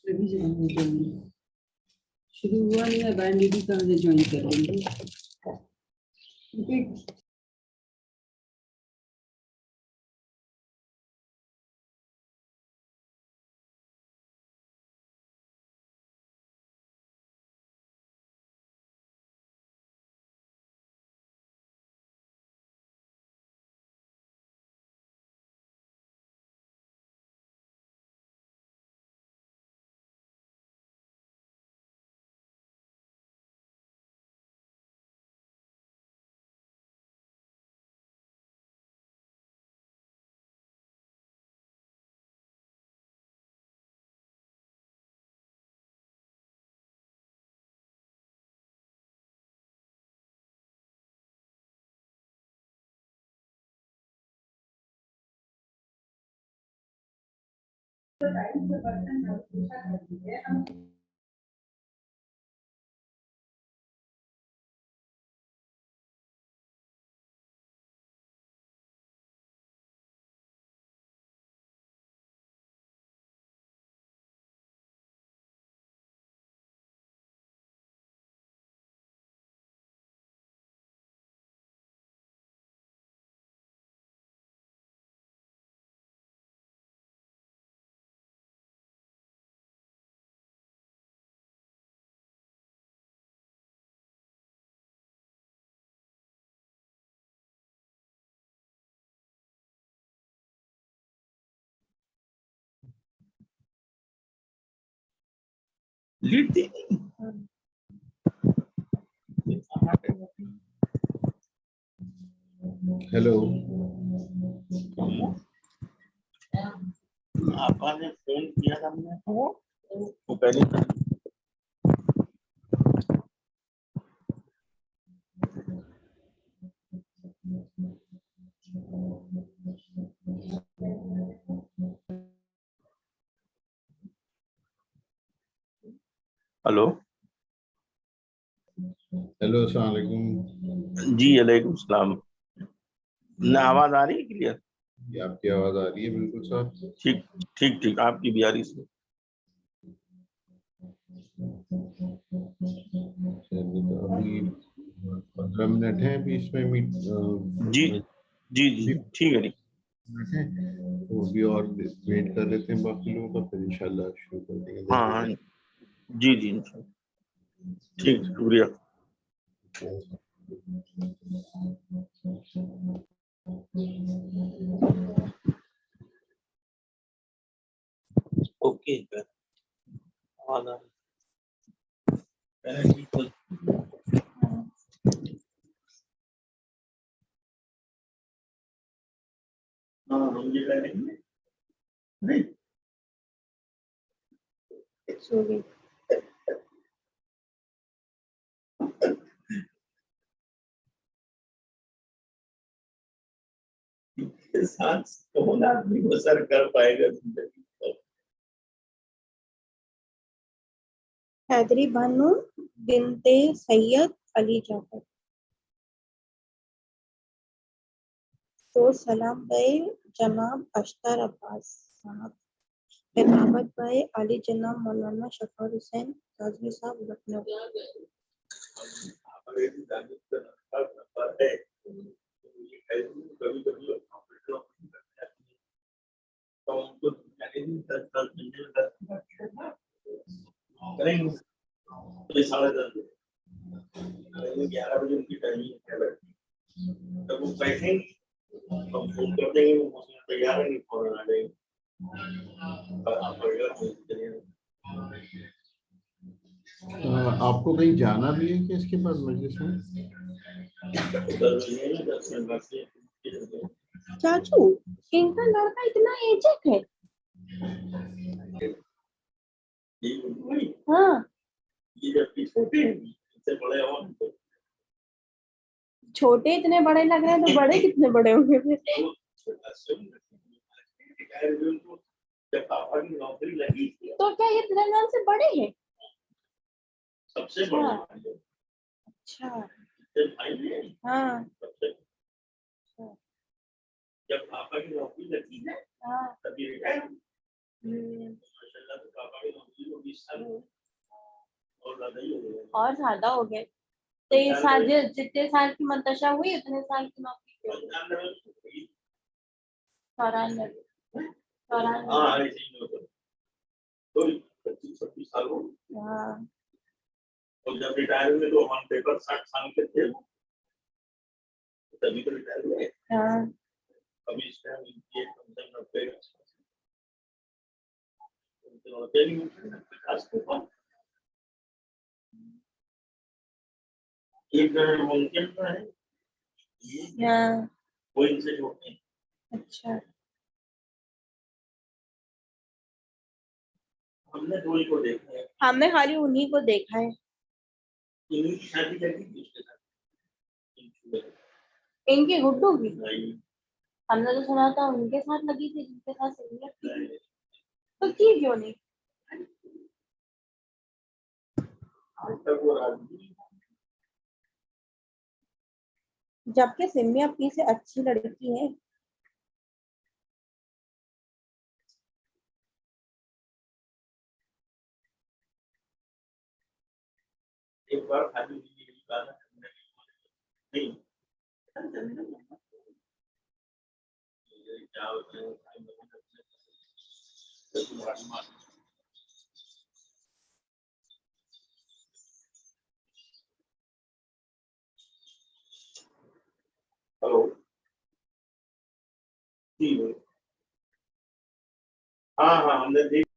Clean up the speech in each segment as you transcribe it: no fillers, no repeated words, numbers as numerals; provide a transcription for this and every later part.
ابھی شروع ہوا نہیں ہے، بینڈیڈی کہاں سے جوائن کر لیں گے. ہیلو، آپ نے فون کیا تھا ہم نے وہ پہلے ہلو. ہیلو، السلام علیکم. جی علیکم السلام. نہ آواز آ رہی ہے کلیئر؟ یہ آپ کی آواز آ رہی ہے بالکل صاحب. ٹھیک ٹھیک ٹھیک، آپ کی بھی آ رہی ہے. ابھی 15 منٹ ہیں ابھی اس میں جی جی جی ٹھیک ہے. تو ابھی اور ویٹ کر لیتے ہیں باقی لوگوں کا، پھر انشاءاللہ شروع کر دیں گے. ہاں ہاں جی جی ٹھیک، شکریہ. Okay Sorry. ساتھ کون آدمی بسر کر پائے گا زندگی کو. حیدری بانو بنت سید علی جعفر. تو سلام بھائی جناب اشتر عباس صاحب، بغاوت بھائی علی جناب مولانا شفار حسین کاظمی صاحب لکھنؤ. ساڑھے 10 11 بجے ان کی ٹائمنگ ہے. جب وہ بیٹھیں گے ہم فون کر دیں گے، وہ تیار ہے نہیں فوراً آ جائیں گے. آپ کو کہیں جانا بھی ہے کہ اس کے بعد مجلس میں؟ چاچو ان کا لڑکا اتنا ایجک ہے. ہاں چھوٹے اتنے بڑے لگ رہے ہیں تو بڑے کتنے بڑے ہوں گے. تو کیا یہ تلنگانہ سے بڑے ہیں؟ سب سے بڑے. اچھا ہاں جب پاپا کی نوکری لگی ہے تبھی ریٹائر. اللہ کے پاپا کی نوکری کو 20 سال اور زیادہ ہی ہو گئے. اور زیادہ ہو گئے. 23 سال جتنے سال کی منتشا ہوئی اتنے سال کی نوکری کی ہوئی. 94 ہاں ایسے ہی ہوتا ہے. تو 25-26 سال ہو. ہاں اور جب ریٹائر ہوئے تو ہم پیپر 60 سال کے تھے تبھی تو ریٹائر ہوئے. ہاں ابھی اس ٹائم یہ کم سے کم 90 ہوتے نہیں 50 کے پاس. ایک ممکن تو ہے ہاں. وہ ان سے چھوٹے ہیں. اچھا ہم نے 2 ہی کو دیکھا ہے. ہم نے خالی انہی کو دیکھا ہے. انہیں کی شادی کر دی اس کے ساتھ. ان کی گڈو کی نہیں ہم نے تو سنا تھا ان کے ساتھ لگی تھی جن کے ساتھ سنگت تھی. تو کی کیوں نہیں؟ آج تک وہ راضی جبکہ سمی اپی سے اچھی لڑکی ہے. ایک بار خالی نہیں کیا ہوتا ہے. ہلو جی ہاں ہاں ہم نے دیکھ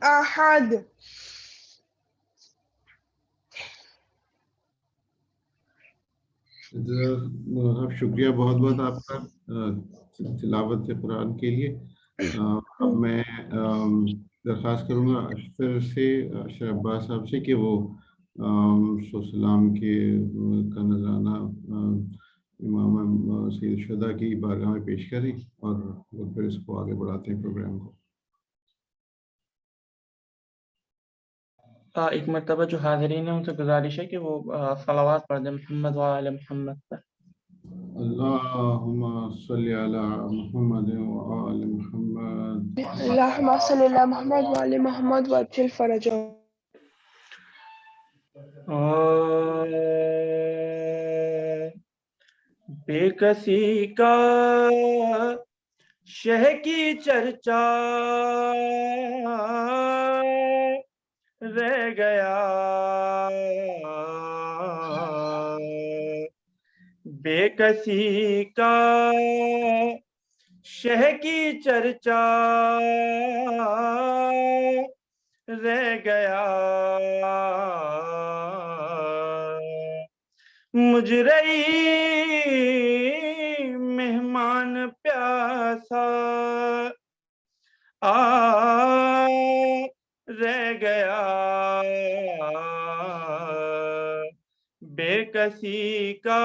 أحد. صاحب شکریہ بہت بہت آپ کا تلاوت قرآن کے لیے. اب میں درخواست کروں گا اشتر سے، اشرف عباس صاحب سے کہ وہ سلام کے کا نذرانہ امام سید الشہداء کی بارگاہ میں پیش کریں اور پھر اس کو آگے بڑھاتے ہیں پروگرام کو. ایک مرتبہ جو حاضرین ہیں ان سے گزارش ہے کہ وہ صلوات پڑھ دیں محمد وآل محمد پر. اللہم صلی علی محمد وآل محمد. اللهم صل على محمد وعلى محمد وعجل فرجهم. بے کسی کا شہ کی چرچا رہ گیا، بے کسی کا شہ کی چرچا رہ گیا، مجرئی مہمان پیاسا رہ گیا، بے کسی کا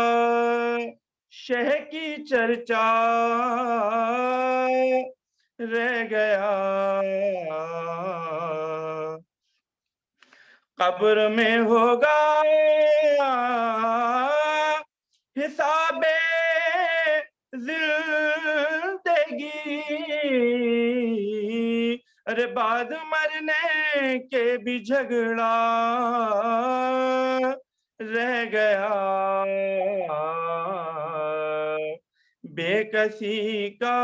شہ کی چرچا رہ گیا، قبر میں ہوگا حساب زندگی، ارے بعد مرنے کے بھی جھگڑا رہ گیا، بے کسی کا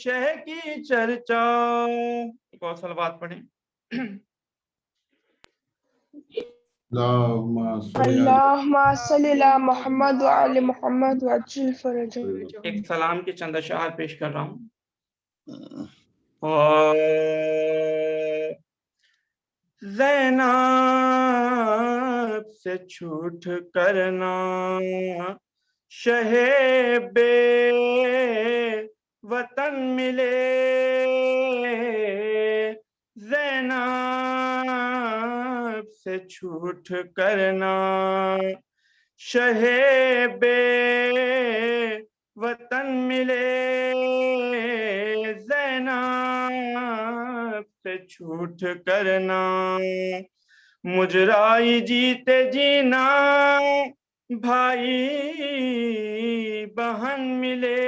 شہ کی چرچا. ایک اور صلوات پڑھیں. اللهم صل على محمد وعلى محمد وعجل فرجهم. ایک سلام کے چند اشعار پیش کر رہا ہوں. زینب سے چھوٹ کرنا شہ بے وطن ملے، زینب سے چھوٹ کرنا شہ بے وطن ملے، زینب سے چھوٹ کرنا مجرائی جیتے جینا، بھائی بہن ملے،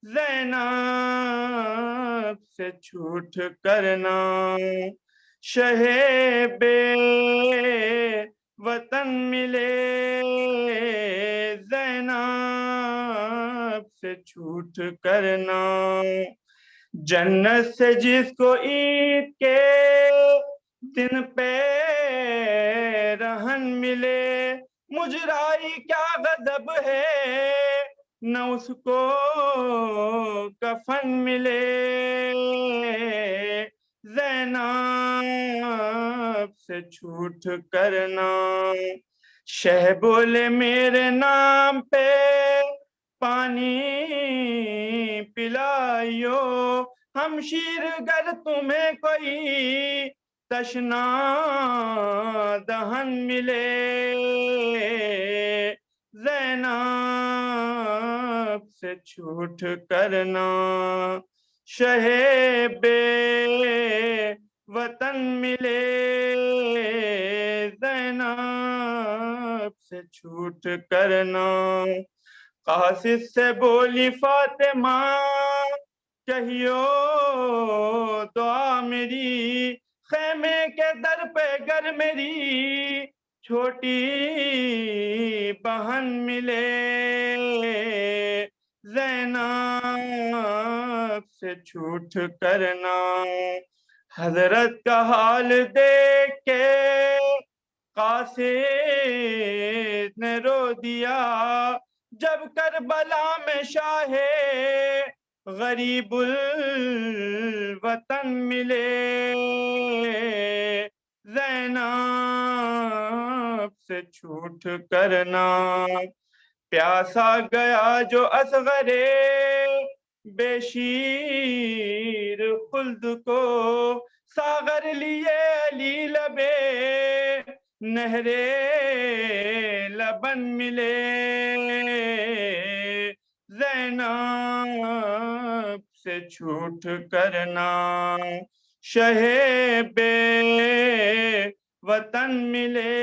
زینب سے چھوٹ کرنا شہ بے وطن ملے، زینب سے چھوٹ کرنا جنت سے جس کو عید کے دن پہ رہن ملے، مجرائی کیا غضب ہے نہ اس کو کفن ملے، زینب سے چھوٹ کرنا شہ بولے میرے نام پہ پانی پلائیو، ہمشیر گر تمہیں کوئی تشنا دہن ملے، زینب سے چھوٹ کرنا شہ بے وطن ملے، زینب سے چھوٹ کرنا. قاصد سے بولی فاطمہ کہیو دعا میری، خیمے کے در پہ گر میری چھوٹی بہن ملے، زینب سے چھوٹ کرنا حضرت کا حال دیکھ کے قاصد نے رو دیا، جب کربلا میں شاہ غریب الوطن ملے زینب سے چھوٹ کرنا پیاسا گیا جو اصغر بے شیر خلد کو ساغر لیے علی لبے نہر لبن ملے زینب سے چھوٹ کرنا شہ بے وطن ملے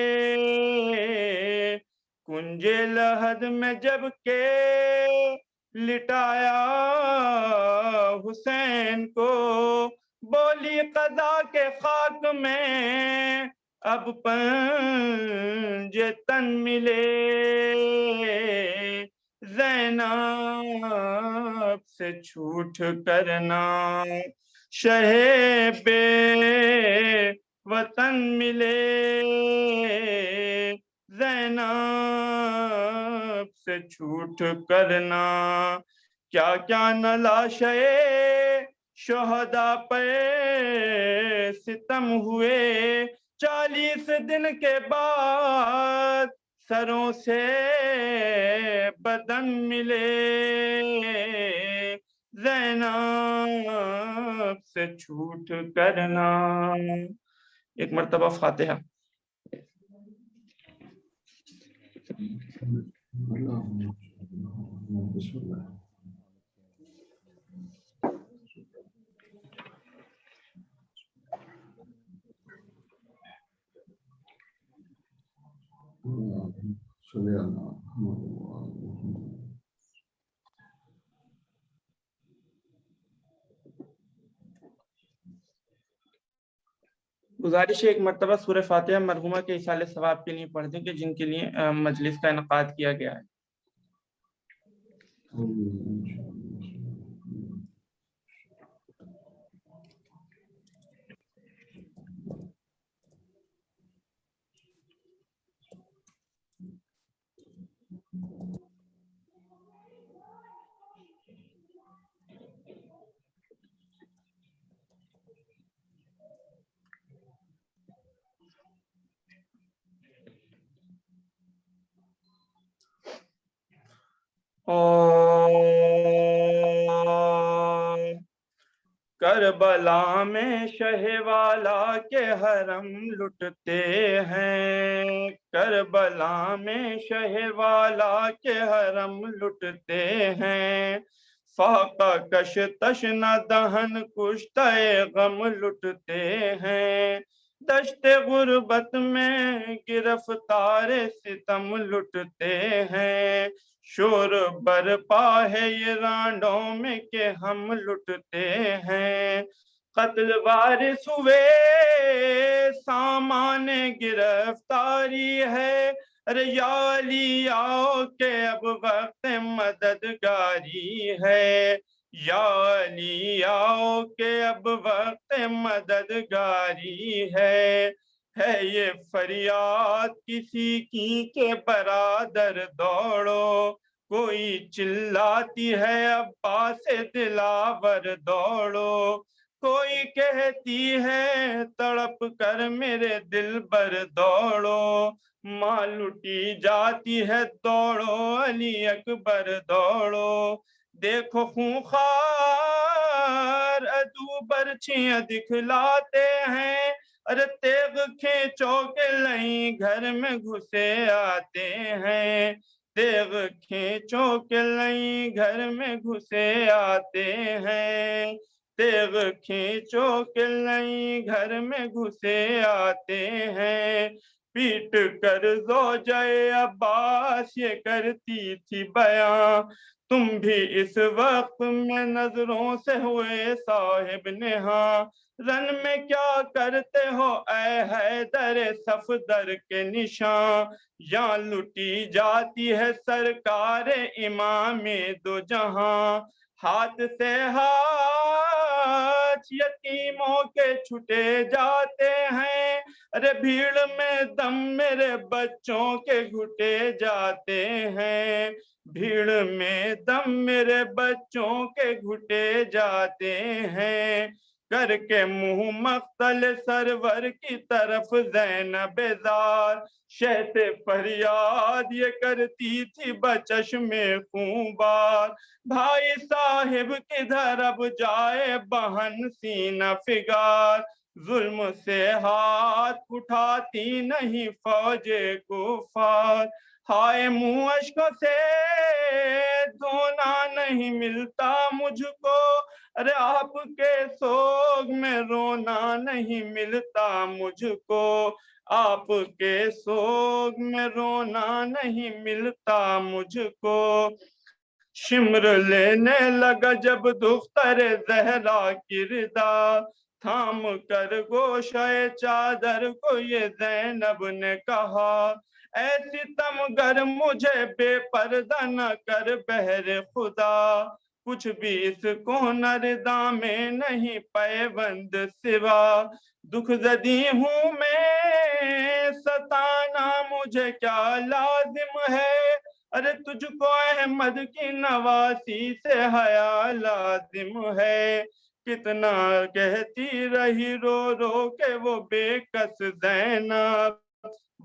کنج لحد میں جب کہ لٹایا حسین کو بولی قضا کے خاک میں اب پنج تن ملے زینب سے چھوٹ کرنا شہ بے وطن ملے زینب سے چھوٹ کرنا کیا کیا نہ لاشے شہداء پہ ستم ہوئے 40 دن کے بعد سروں سے بدن ملے زینب سے چھوٹ کرنا ایک مرتبہ فاتحہ بسم اللہ صلی اللہ گزارش ہے ایک مرتبہ سورہ فاتحہ مرحومہ کے ایصال ثواب کے لیے پڑھ دیں کہ جن کے لیے مجلس کا انعقاد کیا گیا ہے کربلا میں شہ والا کے حرم لٹتے ہیں کربلا میں شہ والا کے حرم لٹتے ہیں فاقہ کش تشنہ دہن کشتہ غم لٹتے ہیں دشت غربت میں گرفتار ستم لٹتے ہیں شور برپا ہے یہ رانڈوں میں کہ ہم لٹتے ہیں قتل وارث ہوئے سامان گرفتاری ہے ارے یا علی آؤ کہ اب وقت مددگاری ہے یا علی آؤ کہ اب وقت مددگاری ہے یہ فریاد کسی کی کہ برادر دوڑو کوئی چلاتی ہے عباس دلاور دوڑو کوئی کہتی ہے تڑپ کر میرے دل بر دوڑو ماں لٹی جاتی ہے دوڑو علی اکبر دوڑو دیکھو خونخوار عدو برچیاں دکھلاتے ہیں ارے تیغ کھینچو کے لئیں گھر میں گھسے آتے ہیں تیغ کھینچو کے لئیں گھر میں گھسے آتے ہیں تیغ کھینچو کے لئیں گھر میں گھسے آتے ہیں پیٹ کر زوجہ عباس یہ کرتی تھی بیان تم بھی اس وقت میں نظروں سے ہوئے صاحب نہاں رن میں کیا کرتے ہو اے حیدر صفدر کے نشان یہاں لٹی جاتی ہے سرکار امام دو جہاں ہاتھ سے ہاتھ یتیموں کے چھٹے جاتے ہیں، ارے بھیڑ میں دم میرے بچوں کے گھٹے جاتے ہیں، بھیڑ میں دم میرے بچوں کے گھٹے جاتے ہیں، کر کے منہ مقتل سرور کی طرف زینب زار، شہد فریاد یہ کرتی تھی بچشم خون بار، بھائی صاحب کدھر اب جائے بہن سینہ فگار، ظلم سے ہاتھ اٹھاتی نہیں فوج کفار، ہائے منہ اشکوں سے دھونا نہیں ملتا مجھ کو، ارے آپ کے سوگ میں رونا نہیں ملتا مجھ کو، آپ کے سوگ میں رونا نہیں ملتا مجھ کو، شمر لینے لگا جب دختر زہرا کردہ، تھام کر گوشہ چادر کو یہ زینب نے کہا، اے ستمگر مجھے بے پردہ نہ کر بہر خدا، کچھ بھی اس کو نردا میں نہیں پیوند سوا، دکھ زدی ہوں میں ستانا مجھے کیا لازم ہے، ارے تجھ کو احمد کی نواسی سے حیا لازم ہے، کتنا کہتی رہی رو رو کے وہ بے کس زینب،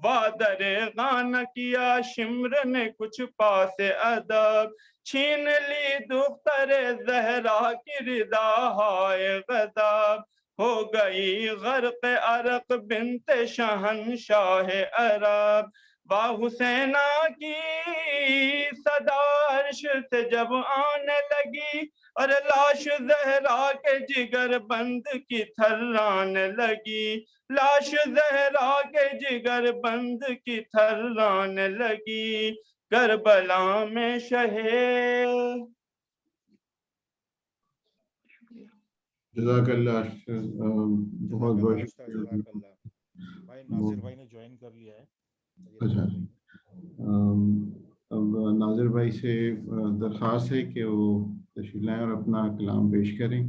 وادر غان کیا شمر نے کچھ پاس ادب، چھین لی دختر زہرا کی رضا ہائے غضب، ہو گئی غرق عرق بنت شہنشاہ عرب، با حسینہ کی صدا عرش سے جب آنے لگی، اور لاش زہرا کے جگر بند کی تھرانے لگی، لاش زہرا کے جگر بند کی تھرانے لگی، کربلا میں شہید جزاک اللہ اشرف، بہت بہت شکریہ۔ جزاک اللہ بھائی، ناظر بھائی نے جوائن کر لیا ہے۔ اچھا، اب ناظر بھائی سے درخواست ہے کہ وہ تشریف لائیں اور اپنا کلام پیش کریں۔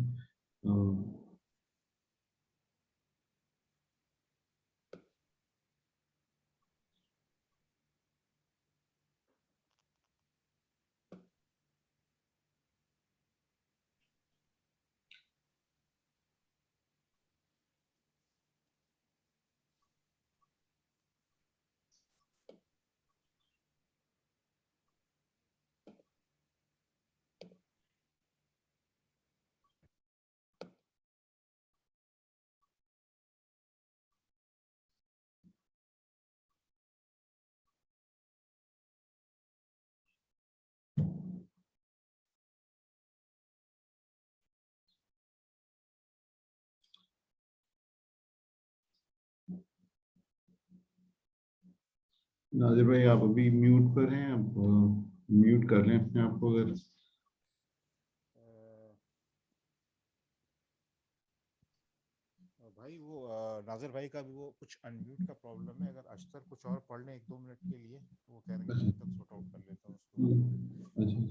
ناظر بھائی آپ ابھی میوٹ پر ہیں، آپ میوٹ کر لیں اپنے آپ کو اگر۔ بھائی وہ ناظر بھائی کا بھی وہ کچھ انمیوٹ کا پرابلم ہے، اگر اشتر کچھ اور پڑھ لیں 1-2 منٹ کے لیے تو وہ کہہ رہے ہیں کہ تب تک سورٹ آؤٹ کر لیتا ہوں اس کو،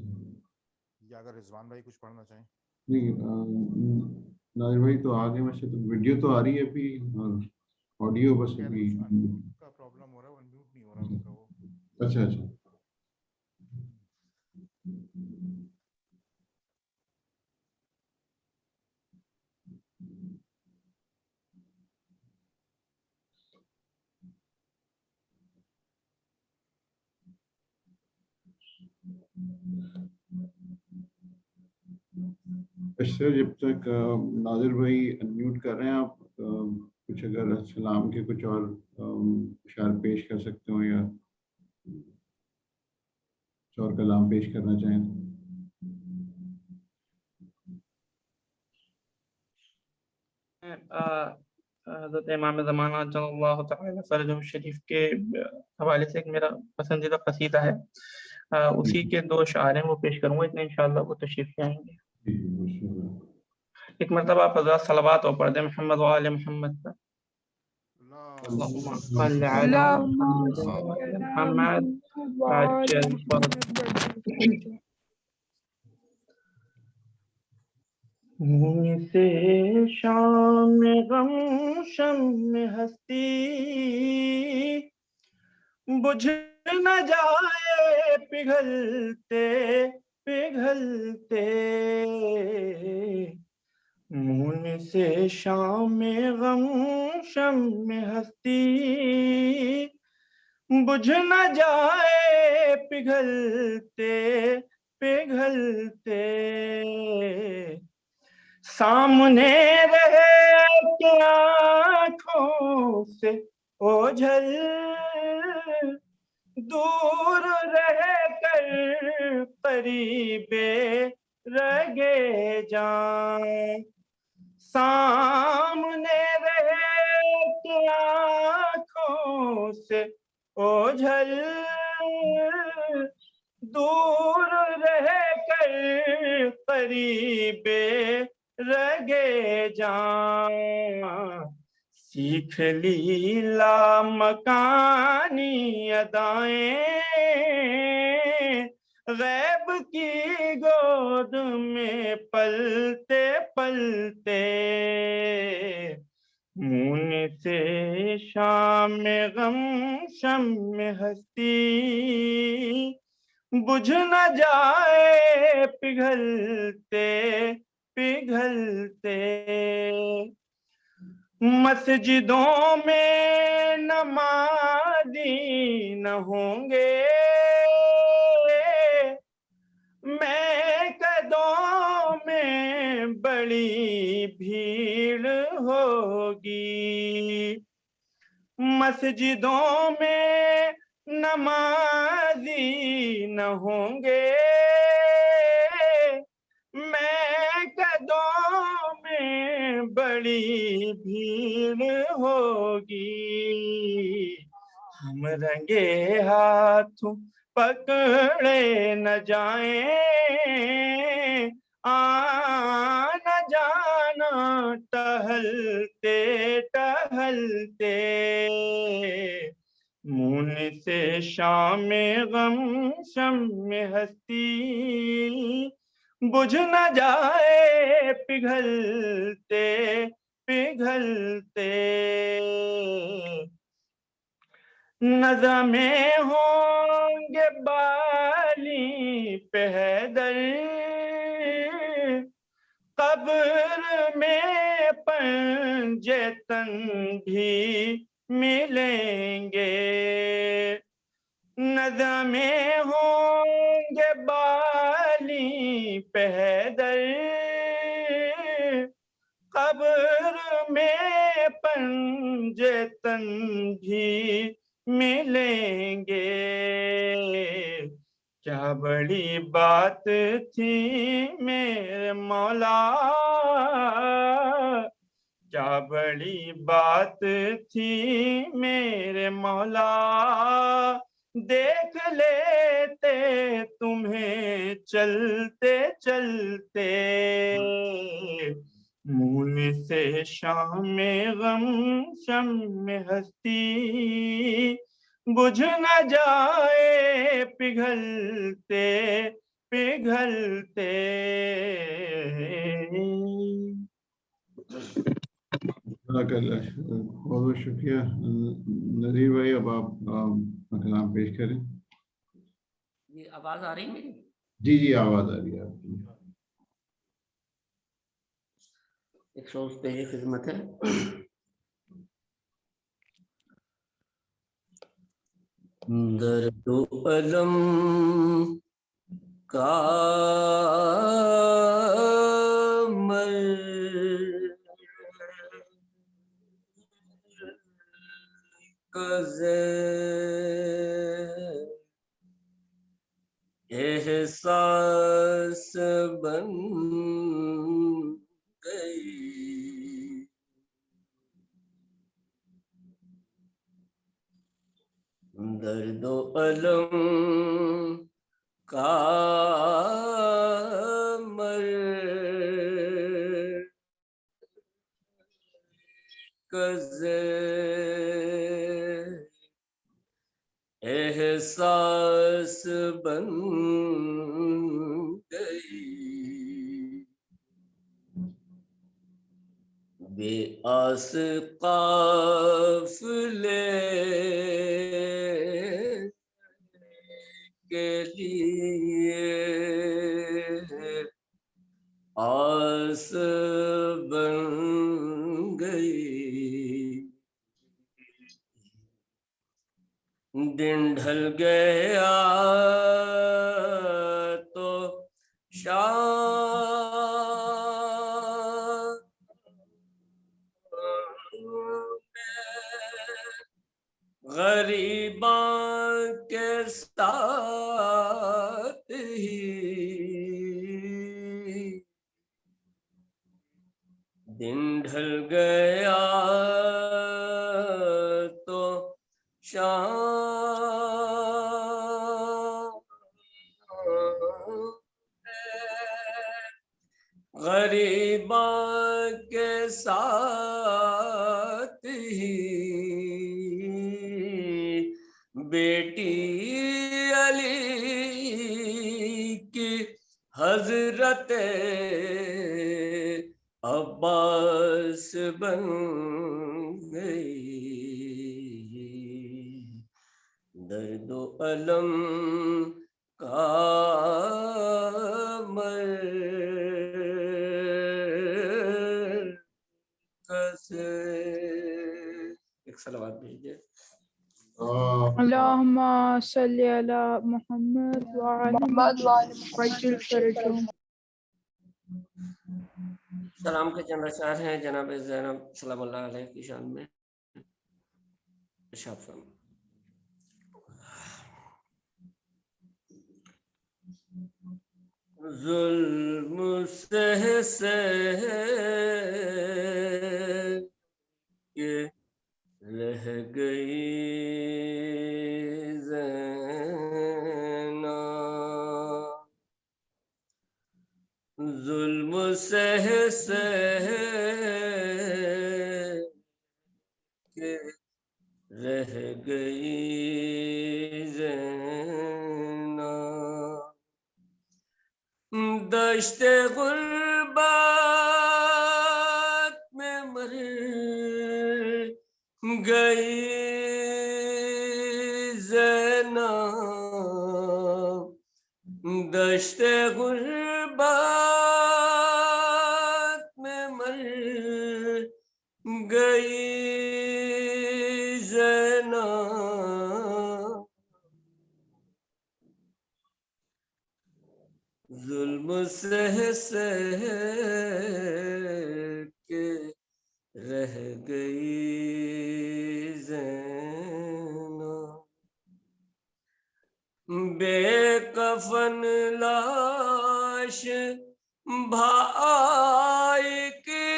یا اگر رضوان بھائی کچھ پڑھنا چاہیں۔ نہیں ناظر بھائی تو آگے میں سے تو ویڈیو تو آ رہی ہے ابھی اور آڈیو بس ابھی انمیوٹ کا پرابلم ہو رہا ہے، انمیوٹ نہیں ہو رہا ان کا وہ۔ اچھا اچھا، اشرف جب تک ناظر بھائی انمیوٹ کر رہے ہیں، آپ کچھ اگر سلام کے کچھ اور اشعار پیش کر سکتے ہو یا کچھ اور کلام پیش کرنا چاہیں تو۔ حضرت امام زمانہ جل اللہ تعالی فرجہ الشریف کے حوالے سے ایک میرا پسندیدہ قصیدہ ہے، اسی کے 2 اشعار ہیں وہ پیش کروں گا، اتنے انشاءاللہ وہ تشریف لے آئیں گے۔ ایک مرتبہ آپ حضرات صلوات اور پڑھ دیں محمد و آل محمد پر۔ اللہم صل علی محمد عجل فرج خون سے شام غم شم ہستی بجھ نہ جائے پگھلتے پگھلتے خون سے شام غم شم ہستی بجھ نہ جائے پگھلتے پگھلتے سامنے رہے کہ آنکھوں سے اوجھل دور رہ کر قریب رگے جان سامنے رہے کہ آنکھوں سے اوجھل دور رہ کر قریب رگے جان سیکھ لی لامکانی ادائیں غیب کی گود میں پلتے پلتے خون سے شام غم شم ہستی بجھ نہ جائے پگھلتے پگھلتے مسجدوں میں نمازی نہ ہوں گے میں قدوں میں بڑی بھیڑ ہوگی مسجدوں میں نمازی نہ ہوں گے میں قدوں میں بڑی بھیڑ ہوگی ہم رنگے ہاتھوں پکڑے نہ جائیں آنا جانا ٹہلتے ٹہلتے خون سے شام غم شم ہستی بجھ نہ جائے پگھلتے پگھلتے نظمیں ہوں گے بالی پہ حیدر قبر میں پنجے تن بھی ملیں گے نظمیں ہوں گے بالی پہ حیدر قبر میں پنجے تن بھی ملیں گے کیا بڑی بات تھی میرے مولا کیا بڑی بات تھی میرے مولا دیکھ لیتے تمہیں چلتے چلتے خون سے شام غم شم ہستی بجھ نہ جائے پگھلتے پگھلتے بہت بہت شکریہ نذیر بھائی. اب آپ اپنا کلام پیش کریں. جی آواز آ رہی ہے میری؟ جی جی آواز آ رہی ہے آپ کی. 100 پہ خدمت ہے. درد و الم کا احساس بن گئی درد و الم کا مرکز احساس بن گئی بے آس قافلے کے لیے آس بن گئی، دن ڈھل گیا تو شام غریباں کے ساتھ ہی دن ڈھل گیا تو شام غریباں کے ساتھ ہی بیٹی علی کی حضرت عباس بن گئی، درد و الم کا مرکز، ایک صلوات بھیجیے۔ اللهم صل على محمد وعلى محمد وعجل فرجهم۔ سلام کے چند اشعار ہیں جناب زینب سلام اللہ علیہ کی شان میں، ارشاد فرمائیں۔ ظلم سہ کے رہ گئی زینب، ظلم سہ کے رہ گئی زینب، دشت غربت میں مر گئی زینب، دشت غربت میں مر گئی زینب، ظلم سہ کے رہ گئی زینب، بے کفن لاش بھائی کی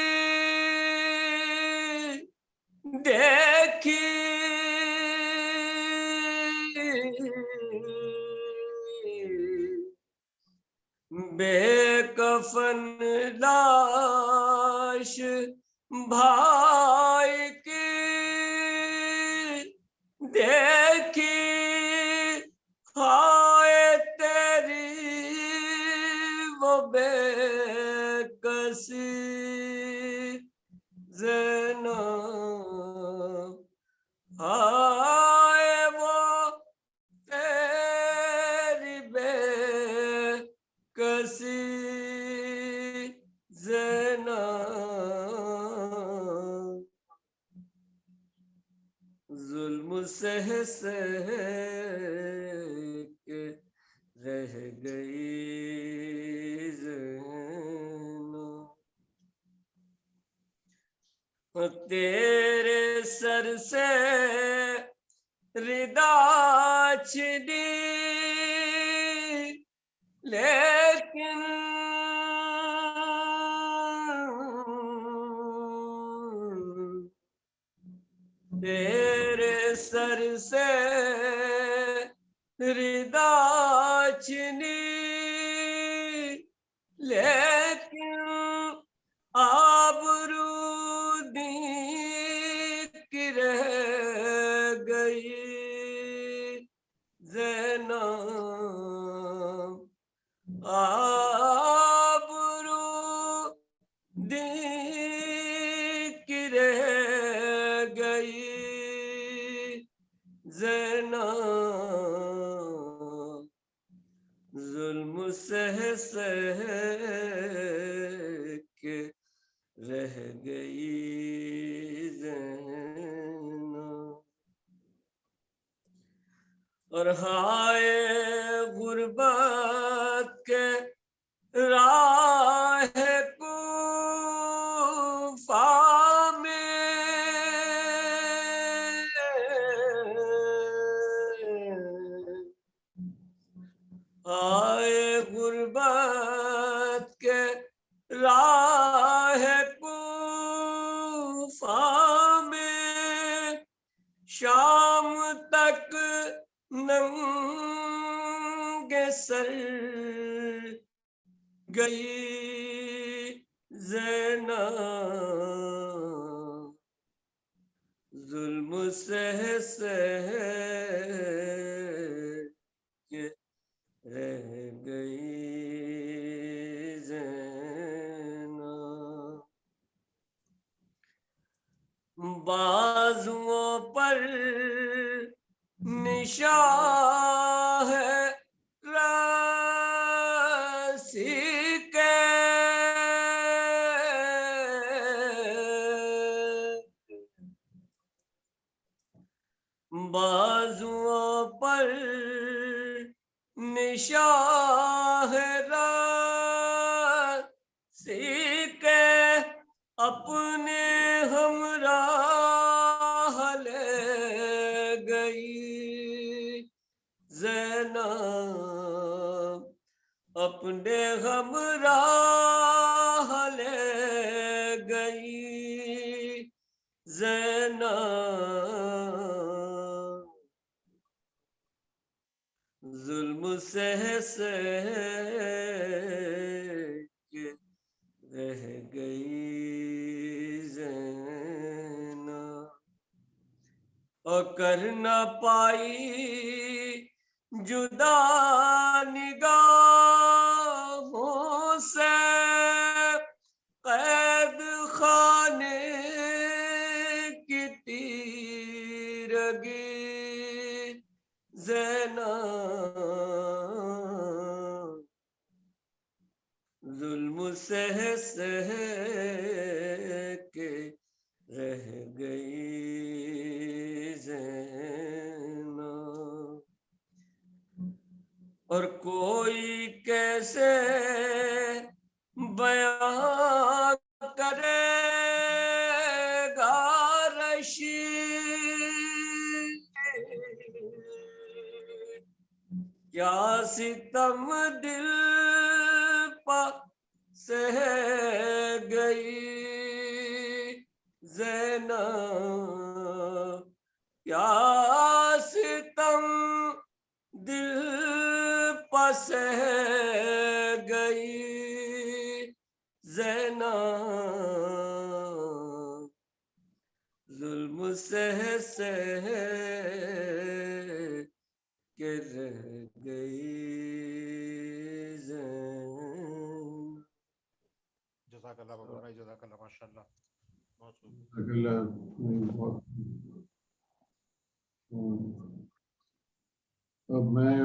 دیکھی، بے کفن لاش بھائی کی دیکھی، ہائے تیری وہ بے کسی زینب، ہائے وہ تیری بے کسی زینب، ظلم سہ کے رہ گئی زینب، تیرے سر سے ردا چھنی لیکن تیرے سر سے ردا چھنی لیکن آبرو دیکھ رہ گئی زینب، آبرو دیکھ سہ کے رہ گئی زینب، اور ہائے غربت کے راہ کوفہ میں، ہائے غربت کے راہ کوفہ میں، شام تک ننگے سر گئی زینب، ظلم سہ کے رہ گئی زینب، بازوؤں پر نشان ہے رسی کے، بازوؤں پر نشان ہے رسی کے، اپنے ہمراہ لے گئی زینب، اپنے ہمراہ لے گئی زینب، ظلم سہ کے رہ گئی زینب، اور کر نہ پائی جدا نگاہوں سے قید خانے کی تیرگی زینب، ظلم سہ کے رہ گئی زینب، اور کوئی کیسے بیان کرے گا رشید، کیا ستم دل پہ سہ گئی زینب، کیا ستم دل پہ سہ گئی زینب، ظلم سہ کے رہ گئی زینب۔ جزاک اللہ بابا بھائی، جزاک اللہ، ماشاء اللہ، بہت خوب۔ اب میں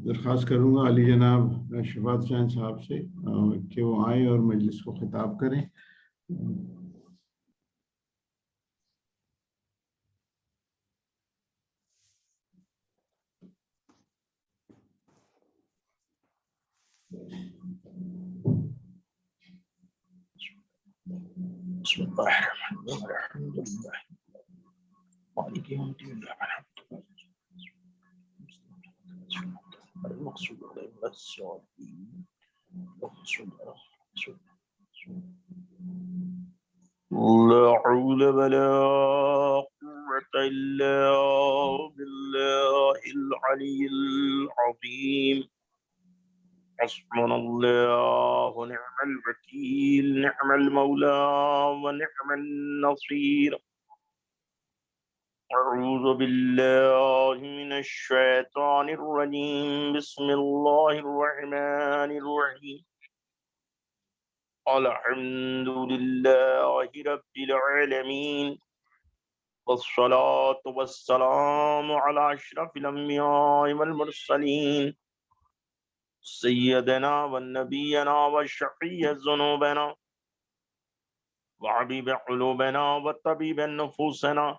درخواست کروں گا علی جناب شفاعت حسین صاحب سے کہ وہ آئیں اور مجلس کو خطاب کریں۔ بسم اللہ الرحمن الرحیم، الحمد للہ مالک یوم الدین، المقصود علیہ الصالحین، لا حول ولا قوة إلا بالله العلي العظيم، حسبنا الله ونعم الوكيل، نعم المولى ونعم النصير، أعوذ بالله من الشيطان الرجيم، بسم الله الرحمن الرحيم، الحمد لله رب العالمين، والصلاة والسلام على أشرف الأنبياء والمرسلين، سيدنا ونبينا وشفيع ذنوبنا وحبيب قلوبنا وطبيب نفوسنا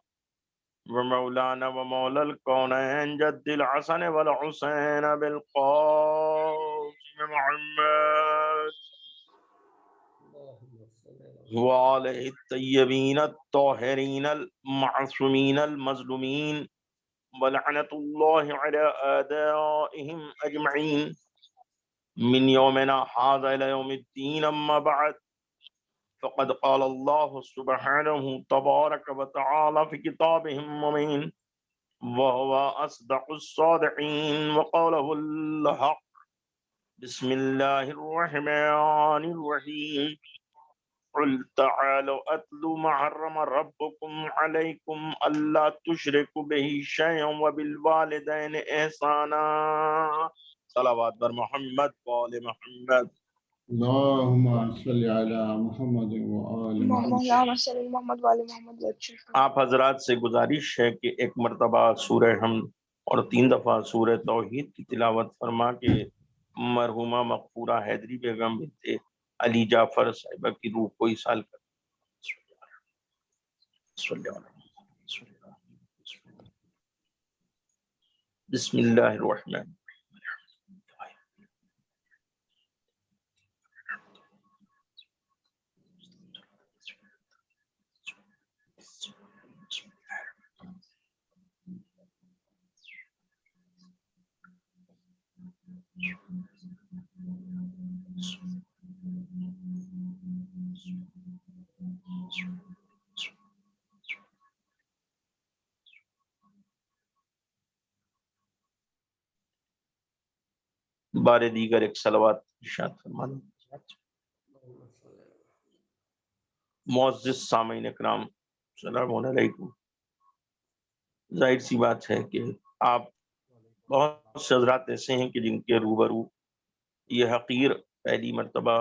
ومولانا ومولى الكونين جد الحسن والحسين بالقاسم محمد وآله الطيبين الطاهرين المعصومين المظلومين ولعنة الله على أعدائهم أجمعين من يومنا هذا إلى يوم الدين. أما بعد، فقد قال الله سبحانه تبارك وتعالى في كتابه المبين وهو أصدق الصادقين وقوله الحق. بسم الله الرحمن الرحيم. قل تعالوا أتل ما حرم ربكم عليكم ألا تشركوا به شيئا وبالوالدين إحسانا. صلوات بر محمد وآل محمد. اللهم صل على محمد وآل محمد. اللهم صل على محمد وعلى محمد. آپ حضرات سے گزارش ہے کہ ایک مرتبہ سورہ حمد اور 3 دفعہ سورہ توحید کی تلاوت فرما کے مرحومہ مغفورہ حیدری بیگم بنت علی جعفر صاحبہ کی روح کو ایصال کر. بسم اللہ الرحمن. بار دیگر ایک صلوات ارشاد فرمانا. معزز سامعین اکرام السلام علیکم. ظاہر سی بات ہے کہ آپ بہت سے حضرات ایسے ہیں کہ جن کے روبرو یہ حقیر پہلی مرتبہ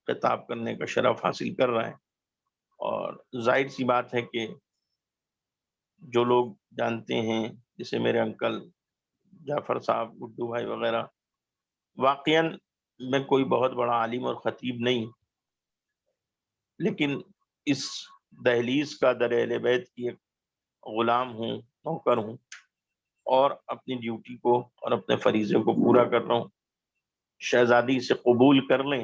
خطاب کرنے کا شرف حاصل کر رہا ہے، اور ظاہر سی بات ہے کہ جو لوگ جانتے ہیں جیسے میرے انکل جعفر صاحب، گڈو بھائی وغیرہ، واقعاً میں کوئی بہت بڑا عالم اور خطیب نہیں، لیکن اس دہلیز کا در اہل بیت کی ایک غلام ہوں، نوکر ہوں، اور اپنی ڈیوٹی کو اور اپنے فریضے کو پورا کر رہا ہوں. شہزادی سے قبول کر لیں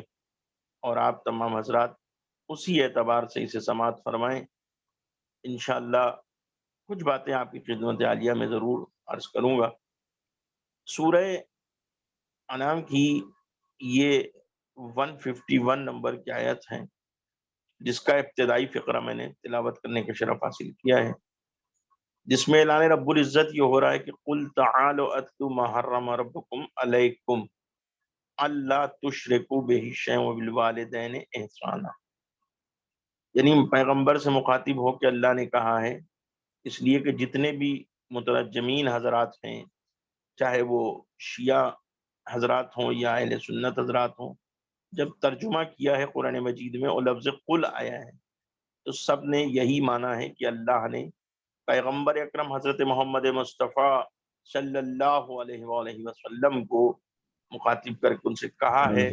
اور آپ تمام حضرات اسی اعتبار سے اسے سماعت فرمائیں. انشاءاللہ کچھ باتیں آپ کی خدمت عالیہ میں ضرور عرض کروں گا. سورہ انعام کی یہ 151 نمبر کی آیت ہے، جس کا ابتدائی فقرہ میں نے تلاوت کرنے کا شرف حاصل کیا ہے، جس میں اعلان رب العزت یہ ہو رہا ہے کہ قل تعالوا اتل ما حرم ربکم علیکم الا تشرکوا به شیئا وبالوالدین احسانا. یعنی پیغمبر سے مخاطب ہو کہ اللہ نے کہا ہے، اس لیے کہ جتنے بھی مترجمین حضرات ہیں، چاہے وہ شیعہ حضرات ہوں یا اہل سنت حضرات ہوں، جب ترجمہ کیا ہے قرآن مجید میں اور لفظ قل آیا ہے تو سب نے یہی مانا ہے کہ اللہ نے پیغمبر اکرم حضرت محمد مصطفیٰ صلی اللہ علیہ وآلہ وسلم کو مخاطب کر کے ان سے کہا ہے.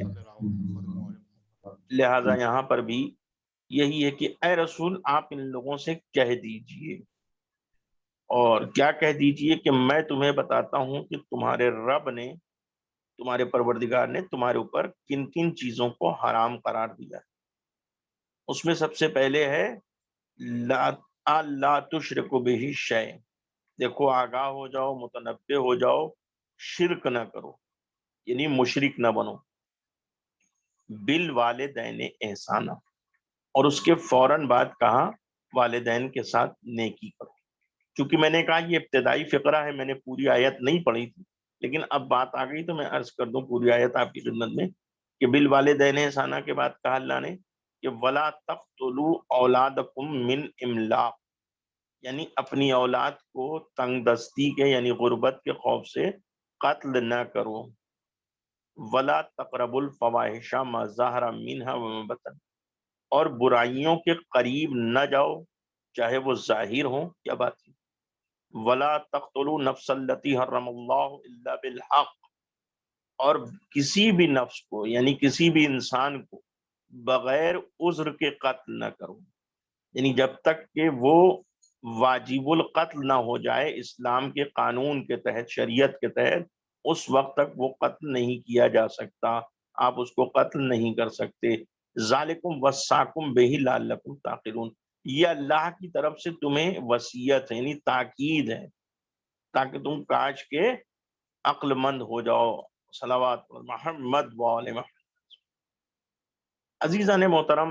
لہذا یہاں پر بھی یہی ہے کہ اے رسول آپ ان لوگوں سے کہہ دیجئے، اور کیا کہہ دیجئے کہ میں تمہیں بتاتا ہوں کہ تمہارے رب نے، تمہارے پروردگار نے تمہارے اوپر کن کن چیزوں کو حرام قرار دیا ہے. اس میں سب سے پہلے ہے لا تشرکوا بہ شیئا. دیکھو آگاہ ہو جاؤ، متنبہ ہو جاؤ، شرک نہ کرو، یعنی مشرک نہ بنو. بالوالدین احسانا، اور اس کے فوراً بعد کہا والدین کے ساتھ نیکی کرو. چونکہ میں نے کہا یہ ابتدائی فقرہ ہے، میں نے پوری آیت نہیں پڑھی تھی، لیکن اب بات آ گئی تو میں عرض کر دوں پوری آیت آپ کی خدمت میں کہ بالوالدین احسانا کے بعد کہا اللہ نے کہ ولا تقتلوا اولادکم من املاق، یعنی اپنی اولاد کو تنگ دستی کے یعنی غربت کے خوف سے قتل نہ کرو. ولا تقربوا الفواحش ما ظہر منها وما بطن، اور برائیوں کے قریب نہ جاؤ چاہے وہ ظاہر ہوں یا باطن. ولا تقتلوا نفس التي حرم اللہ الا بالحق، اور کسی بھی نفس کو یعنی کسی بھی انسان کو بغیر عذر کے قتل نہ کرو، یعنی جب تک کہ وہ واجب القتل نہ ہو جائے اسلام کے قانون کے تحت، شریعت کے تحت، اس وقت تک وہ قتل نہیں کیا جا سکتا، آپ اس کو قتل نہیں کر سکتے۔ ذالکم وصاکم بہ لعلکم تعقلون، یہ اللہ کی طرف سے تمہیں وصیت ہے، یعنی تاکید ہے، تاکہ تم کاش کے عقل مند ہو جاؤ۔ صلوات محمد وآل محمد۔ عزیزان محترم،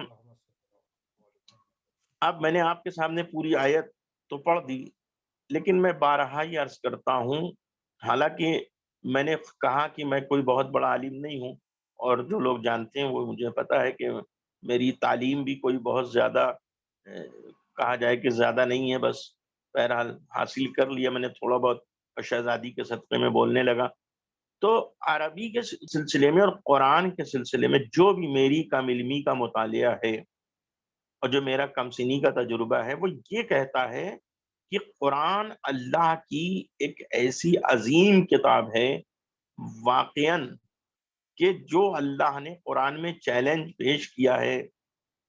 اب میں نے آپ کے سامنے پوری آیت تو پڑھ دی، لیکن میں بارہا ہی عرض کرتا ہوں، حالانکہ میں نے کہا کہ میں کوئی بہت بڑا عالم نہیں ہوں، اور جو لوگ جانتے ہیں وہ مجھے پتا ہے کہ میری تعلیم بھی کوئی بہت زیادہ کہا جائے کہ زیادہ نہیں ہے، بس بہرحال حاصل کر لیا میں نے تھوڑا بہت، شہزادی کے صدقے میں بولنے لگا۔ تو عربی کے سلسلے میں اور قرآن کے سلسلے میں جو بھی میری کم علمی کا مطالعہ ہے اور جو میرا کم سنی کا تجربہ ہے، وہ یہ کہتا ہے کہ قرآن اللہ کی ایک ایسی عظیم کتاب ہے واقعاً کہ جو اللہ نے قرآن میں چیلنج پیش کیا ہے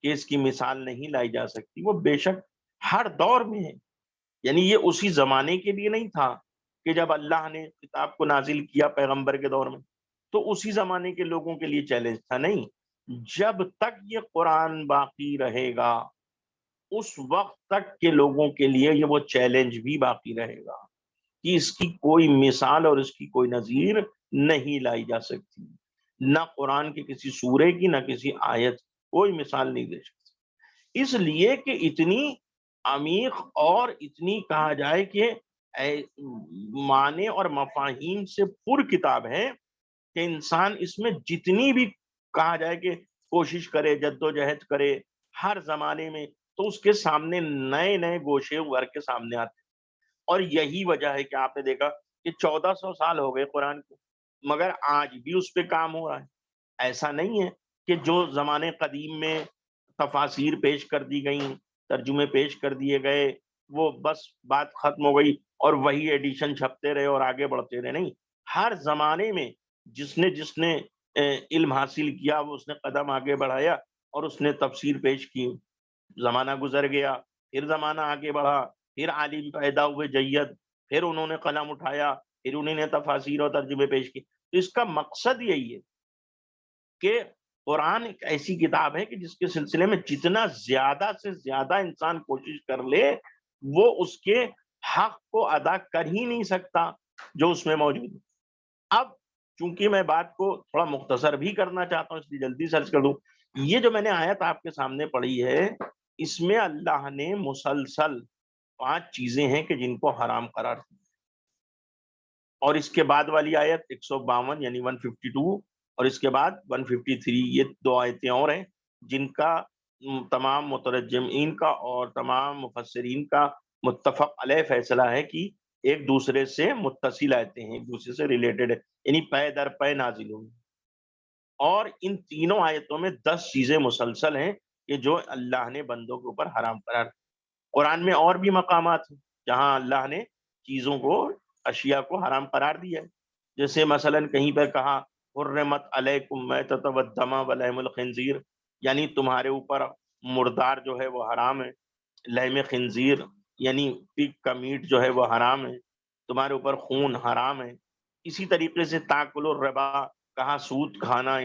کہ اس کی مثال نہیں لائی جا سکتی، وہ بے شک ہر دور میں ہے۔ یعنی یہ اسی زمانے کے لیے نہیں تھا کہ جب اللہ نے کتاب کو نازل کیا پیغمبر کے دور میں تو اسی زمانے کے لوگوں کے لیے چیلنج تھا، نہیں، جب تک یہ قرآن باقی رہے گا اس وقت تک کے لوگوں کے لیے یہ وہ چیلنج بھی باقی رہے گا کہ اس کی کوئی مثال اور اس کی کوئی نظیر نہیں لائی جا سکتی، نہ قرآن کے کسی سورے کی نہ کسی آیت، کوئی مثال نہیں دے سکتی، اس لیے کہ اتنی عمیق اور اتنی کہا جائے کہ معنی اور مفاہیم سے پر کتاب ہے کہ انسان اس میں جتنی بھی کہا جائے کہ کوشش کرے، جدوجہد کرے ہر زمانے میں، تو اس کے سامنے نئے نئے گوشے ابھر کے سامنے آتے ہیں۔ اور یہی وجہ ہے کہ آپ نے دیکھا کہ 1400 سال ہو گئے قرآن کو، مگر آج بھی اس پہ کام ہو رہا ہے۔ ایسا نہیں ہے کہ جو زمانے قدیم میں تفاسیر پیش کر دی گئیں، ترجمے پیش کر دیے گئے، وہ بس بات ختم ہو گئی اور وہی ایڈیشن چھپتے رہے اور آگے بڑھتے رہے، نہیں، ہر زمانے میں جس نے علم حاصل کیا وہ اس نے قدم آگے بڑھایا اور اس نے تفسیر پیش کی، زمانہ گزر گیا، پھر زمانہ آگے بڑھا، پھر عالم پیدا ہوئے جید، پھر انہوں نے قلم اٹھایا، پھر انہوں نے تفاسیر اور ترجمے پیش کی۔ تو اس کا مقصد یہی ہے کہ قرآن ایک ایسی کتاب ہے کہ جس کے سلسلے میں جتنا زیادہ سے زیادہ انسان کوشش کر لے وہ اس کے حق کو ادا کر ہی نہیں سکتا جو اس میں موجود ہے۔ اب چونکہ میں بات کو تھوڑا مختصر بھی کرنا چاہتا ہوں اس لیے جلدی سرچ کر دوں، یہ جو میں نے آیت آپ کے سامنے پڑھی ہے اس میں اللہ نے مسلسل 5 چیزیں ہیں کہ جن کو حرام قرار دیا، اور اس کے بعد والی آیت 152 یعنی 152 اور اس کے بعد 153، یہ 2 آیتیں اور ہیں جن کا تمام مترجمین کا اور تمام مفسرین کا متفق علیہ فیصلہ ہے کہ ایک دوسرے سے متصل آیتیں ہیں، ایک دوسرے سے ریلیٹڈ ہے، یعنی پے در پے نازل ہوئی، اور ان تینوں آیتوں میں 10 چیزیں مسلسل ہیں کہ جو اللہ نے بندوں کے اوپر حرام قرار دی۔ قرآن میں اور بھی مقامات ہیں جہاں اللہ نے چیزوں کو، اشیاء کو حرام قرار دیا ہے، جیسے مثلا کہیں پر کہا حرمت علیکم میتۃ والدم ولحم الخنزیر، یعنی تمہارے اوپر مردار جو ہے وہ حرام ہے، لحم خنزیر یعنی پگ کا میٹ جو ہے وہ حرام ہے، تمہارے اوپر خون حرام ہے۔ اسی طریقے سے تاکل الربا، کہا سود کھانا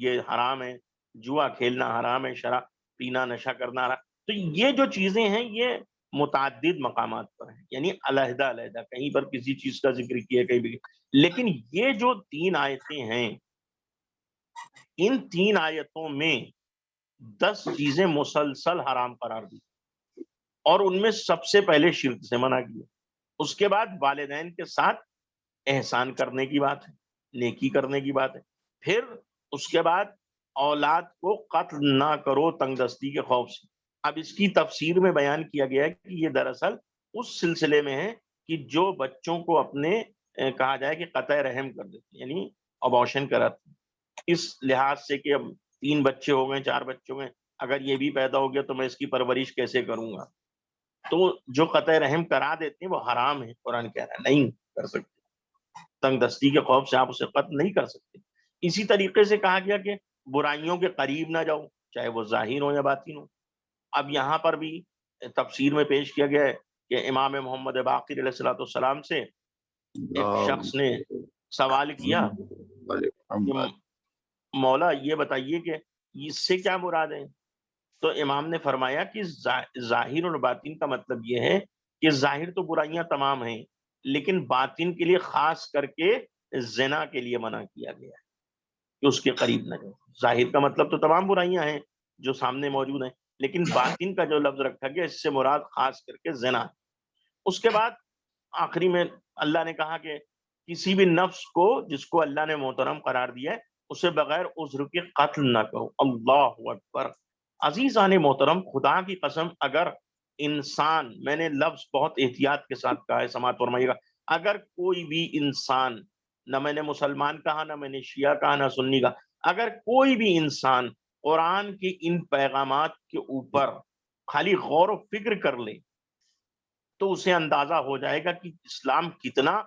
یہ حرام ہے، جوا کھیلنا حرام ہے، شراب پینا، نشہ کرنا حرام۔ تو یہ جو چیزیں ہیں یہ متعدد مقامات پر ہیں، یعنی علیحدہ علیحدہ، کہیں پر کسی چیز کا ذکر کیا کہیں بھی، لیکن یہ جو 3 آیتیں ہیں ان 3 آیتوں میں 10 چیزیں مسلسل حرام قرار دی، اور ان میں سب سے پہلے شرک سے منع کیا، اس کے بعد والدین کے ساتھ احسان کرنے کی بات ہے، نیکی کرنے کی بات ہے، پھر اس کے بعد اولاد کو قتل نہ کرو تنگ دستی کے خوف سے۔ اب اس کی تفسیر میں بیان کیا گیا ہے کہ یہ دراصل اس سلسلے میں ہے کہ جو بچوں کو اپنے کہا جائے کہ قطع رحم کر دیتے، یعنی ابارشن کراتے، اس لحاظ سے کہ اب 3 بچے ہو گئے، 4 بچے ہو گئے، اگر یہ بھی پیدا ہو گیا تو میں اس کی پرورش کیسے کروں گا، تو جو قطع رحم کرا دیتے ہیں وہ حرام ہے، قرآن کہہ رہا ہے نہیں کر سکتے۔ تنگ دستی کے خوف سے آپ اسے قتل نہیں کر سکتے. اسی طریقے سے کہا گیا کہ برائیوں کے قریب نہ جاؤ، چاہے وہ ظاہر ہو یا باطن ہو. اب یہاں پر بھی تفسیر میں پیش کیا گیا ہے کہ امام محمد باقر علیہ الصلوۃ والسلام سے ایک شخص نے سوال کیا کہ مولا یہ بتائیے کہ اس سے کیا مراد ہے؟ تو امام نے فرمایا کہ ظاہر اور باطن کا مطلب یہ ہے کہ ظاہر تو برائیاں تمام ہیں، لیکن باطن کے لیے خاص کر کے زنا کے لیے منع کیا گیا ہے کہ اس کے قریب نہ جاؤ. ظاہر کا مطلب تو تمام برائیاں ہیں جو سامنے موجود ہیں، لیکن باطن کا جو لفظ رکھا گیا اس سے مراد خاص کر کے زنا. اس کے بعد آخری میں اللہ نے کہا کہ کسی بھی نفس کو جس کو اللہ نے محترم قرار دیا ہے اسے بغیر عذر کے قتل نہ کرو. اللہ اکبر. عزیزان محترم، خدا کی قسم، اگر انسان، میں نے لفظ بہت احتیاط کے ساتھ کہا ہے، سماعت فرمائیے گا، اگر کوئی بھی انسان، نہ میں نے مسلمان کہا، نہ میں نے شیعہ کہا، نہ سنی کہا، اگر کوئی بھی انسان قرآن کے ان پیغامات کے اوپر خالی غور و فکر کر لے تو اسے اندازہ ہو جائے گا کہ اسلام کتنا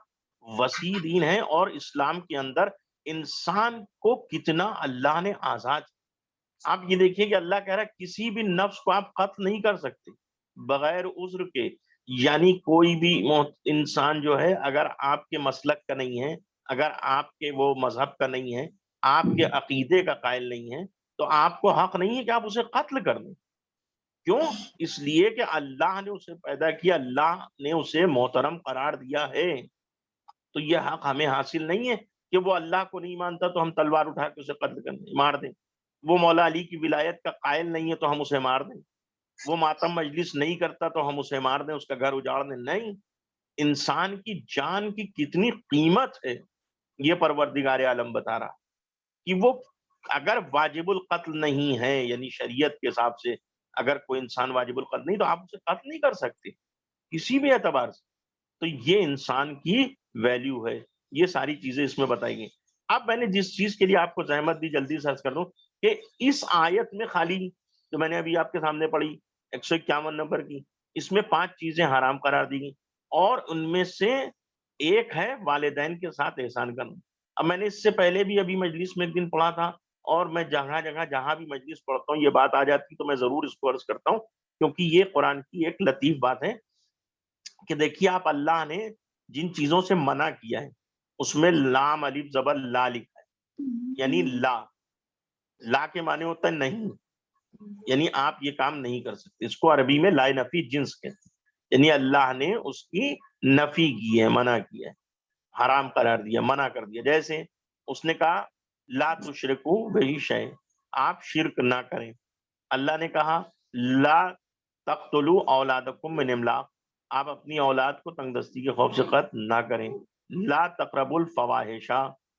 وسیع دین ہے اور اسلام کے اندر انسان کو کتنا اللہ نے آزاد. آپ یہ دیکھیے کہ اللہ کہہ رہا ہے کسی بھی نفس کو آپ قتل نہیں کر سکتے بغیر عذر کے. یعنی کوئی بھی انسان جو ہے اگر آپ کے مسلک کا نہیں ہے، اگر آپ کے وہ مذہب کا نہیں ہے، آپ کے عقیدے کا قائل نہیں ہے، تو آپ کو حق نہیں ہے کہ آپ اسے قتل کر دیں. کیوں؟ اس لیے کہ اللہ نے اسے پیدا کیا، اللہ نے اسے محترم قرار دیا ہے. تو یہ حق ہمیں حاصل نہیں ہے کہ وہ اللہ کو نہیں مانتا تو ہم تلوار اٹھا کے اسے قتل کر دیں، مار دیں. وہ مولا علی کی ولایت کا قائل نہیں ہے تو ہم اسے مار دیں. وہ ماتم مجلس نہیں کرتا تو ہم اسے مار دیں، اس کا گھر اجاڑ دیں. نہیں، انسان کی جان کی کتنی قیمت ہے یہ پروردگار عالم بتا رہا کہ وہ اگر واجب القتل نہیں ہے، یعنی شریعت کے حساب سے اگر کوئی انسان واجب القتل نہیں تو آپ اسے قتل نہیں کر سکتے کسی بھی اعتبار سے. تو یہ انسان کی ویلیو ہے. یہ ساری چیزیں اس میں بتائی گئی. اب میں نے جس چیز کے لیے آپ کو زحمت دی جلدی سرچ کر دوں کہ اس آیت میں خالی جو میں نے ابھی آپ کے سامنے پڑھی 151 نمبر کی، اس میں 5 چیزیں حرام قرار دی گئی اور ان میں سے ایک ہے والدین کے ساتھ احسان کرنا. اب میں نے اس سے پہلے بھی ابھی مجلس میں ایک دن پڑھا تھا اور میں جہاں جہاں بھی مجلس پڑھتا ہوں یہ بات آ جاتی تو میں ضرور اس کو عرض کرتا ہوں کیونکہ یہ قرآن کی ایک لطیف بات ہے کہ دیکھیے آپ اللہ نے جن چیزوں سے منع کیا ہے اس میں لام الف زبر لا لکھا ہے. یعنی لا کے معنی ہوتا ہے نہیں، یعنی آپ یہ کام نہیں کر سکتے. اس کو عربی میں لا نفی جنس کہتے ہیں. یعنی اللہ نے اس کی نفی کی ہے، منع کیا ہے، حرام قرار دیا، منع کر دیا. جیسے اس نے کہا لا تشرکو بہی شیء، آپ شرک نہ کریں. اللہ نے کہا لا تقتلوا اولادکم من املاق، آپ اپنی اولاد کو تنگ دستی کے خوف سے قتل نہ کریں. لا تقربوا الفواحش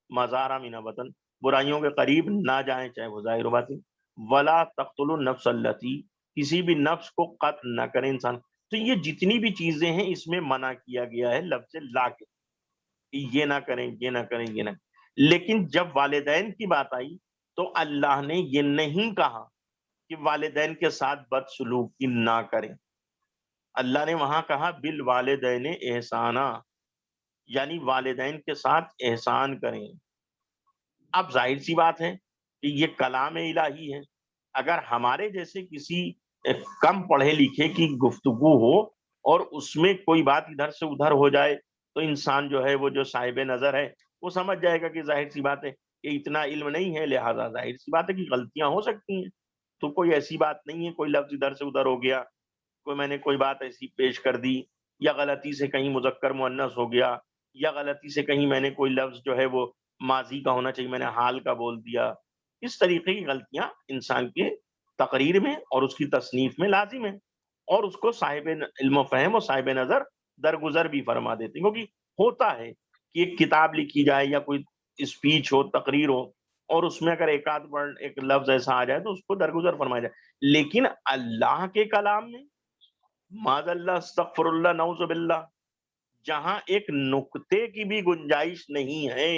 ما ظہر منها وبطن، برائیوں کے قریب نہ جائیں چاہے وہ ظاہر و باطن. ولا تقتلوا النفس التي، کسی بھی نفس کو قتل نہ کریں انسان. تو یہ جتنی بھی چیزیں ہیں اس میں منع کیا گیا ہے لفظ لا کے، یہ نہ کریں، یہ نہ کریں، یہ نہ کریں. لیکن جب والدین کی بات آئی تو اللہ نے یہ نہیں کہا کہ والدین کے ساتھ بدسلوکی نہ کریں. اللہ نے وہاں کہا بالوالدین احسانا، یعنی والدین کے ساتھ احسان کریں. اب ظاہر سی بات ہے کہ یہ کلام الہی ہے. اگر ہمارے جیسے کسی کم پڑھے لکھے کی گفتگو ہو اور اس میں کوئی بات ادھر سے ادھر ہو جائے تو انسان جو ہے وہ جو صاحب نظر ہے وہ سمجھ جائے گا کہ ظاہر سی بات ہے کہ اتنا علم نہیں ہے، لہٰذا ظاہر سی بات ہے کہ غلطیاں ہو سکتی ہیں. تو کوئی ایسی بات نہیں ہے، کوئی لفظ ادھر سے ادھر ہو گیا، کوئی میں نے کوئی بات ایسی پیش کر دی، یا غلطی سے کہیں مذکر مؤنث ہو گیا، یا غلطی سے کہیں میں نے کوئی لفظ جو ہے وہ ماضی کا ہونا چاہیے میں نے حال کا بول دیا. اس طریقے کی غلطیاں انسان کے تقریر میں اور اس کی تصنیف میں لازم ہیں اور اس کو صاحب علم و فہم اور صاحب نظر درگزر بھی فرما دیتے ہیں. کیونکہ ہوتا ہے کہ ایک کتاب لکھی جائے یا کوئی اسپیچ ہو، تقریر ہو، اور اس میں اگر ایک آدھ ورڈ ایک لفظ ایسا آ جائے تو اس کو درگزر فرمایا جائے. لیکن اللہ کے کلام میں معاذ اللہ استغفر اللہ نعوذ باللہ جہاں ایک نقطے کی بھی گنجائش نہیں ہے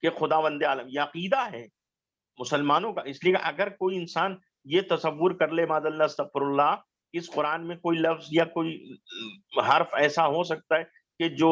کہ خداوند عالم، یہ عقیدہ ہے مسلمانوں کا. اس لیے اگر کوئی انسان یہ تصور کر لے معاذ اللہ استغفر اللہ اس قرآن میں کوئی لفظ یا کوئی حرف ایسا ہو سکتا ہے کہ جو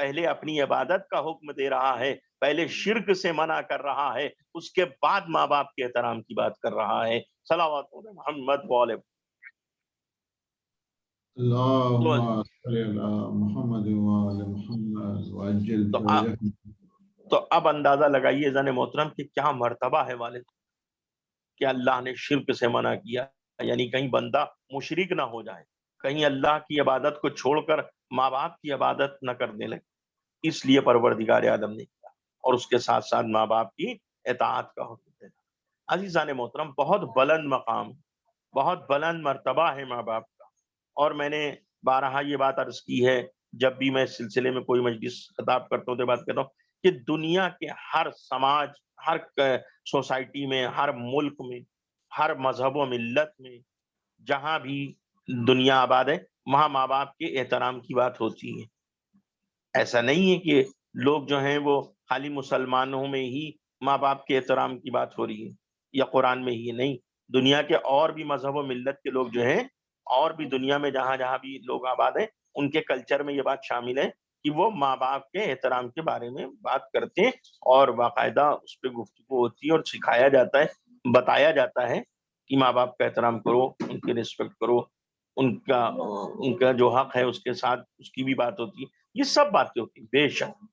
پہلے اپنی عبادت کا حکم دے رہا ہے، پہلے شرک سے منع کر رہا ہے، اس کے بعد ماں باپ کے احترام کی بات کر رہا ہے۔ صلوات محمد وعلیہ۔ اللہم صلی علی محمد وعلی محمد وعجل تو فرجہم۔ تو اب اندازہ لگائیے زن محترم کہ کیا مرتبہ ہے والد کہ اللہ نے شرک سے منع کیا، یعنی کہیں بندہ مشرک نہ ہو جائے، کہیں اللہ کی عبادت کو چھوڑ کر ماں باپ کی عبادت نہ کرنے لگے، اس لیے پروردگار عالم نے کیا، اور اس کے ساتھ ساتھ ماں باپ کی اطاعت کا حکم دینا۔ عزیزان محترم، بہت بلند مقام، بہت بلند مرتبہ ہے ماں باپ کا، اور میں نے بارہا یہ بات عرض کی ہے، جب بھی میں اس سلسلے میں کوئی مجلس خطاب کرتا ہوں تو بات کہتا ہوں کہ دنیا کے ہر سماج، ہر سوسائٹی میں، ہر ملک میں، ہر مذہب و ملت میں، جہاں بھی دنیا آباد ہے وہاں ماں باپ کے احترام کی بات ہوتی ہے۔ ایسا نہیں ہے کہ لوگ جو ہیں وہ خالی مسلمانوں میں ہی ماں باپ کے احترام کی بات ہو رہی ہے یا قرآن میں ہی، نہیں، دنیا کے اور بھی مذہب و ملت کے لوگ جو ہیں، اور بھی دنیا میں جہاں جہاں بھی لوگ آباد ہیں، ان کے کلچر میں یہ بات شامل ہے کہ وہ ماں باپ کے احترام کے بارے میں بات کرتے ہیں، اور باقاعدہ اس پہ گفتگو ہوتی ہے اور سکھایا جاتا ہے، بتایا جاتا ہے کہ ماں باپ کا احترام کرو، ان کی رسپیکٹ کرو، ان کا جو حق ہے اس کے ساتھ اس کی بھی بات ہوتی ہے، یہ سب باتیں ہوتی ہیں۔ بے شک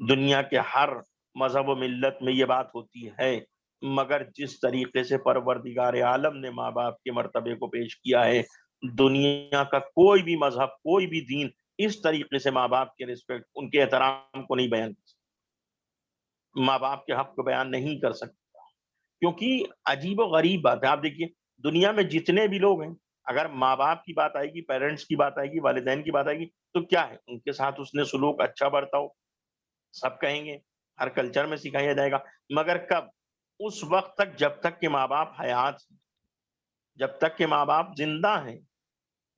دنیا کے ہر مذہب و ملت میں یہ بات ہوتی ہے، مگر جس طریقے سے پروردگار عالم نے ماں باپ کے مرتبے کو پیش کیا ہے، دنیا کا کوئی بھی مذہب، کوئی بھی دین اس طریقے سے ماں باپ کے رسپیکٹ، ان کے احترام کو نہیں بیان کر سکتا، ماں باپ کے حق کو بیان نہیں کر سکتا، کیونکہ عجیب و غریب بات ہے۔ آپ دیکھیے دنیا میں جتنے بھی لوگ ہیں، اگر ماں باپ کی بات آئے گی، پیرنٹس کی بات آئے گی، والدین کی بات آئے گی، تو کیا ہے ان کے ساتھ اس نے سلوک اچھا برتاؤ سب کہیں گے، ہر کلچر میں سکھایا جائے گا، مگر کب؟ اس وقت تک جب تک کہ ماں باپ حیات ہیں، جب تک کہ ماں باپ زندہ ہیں،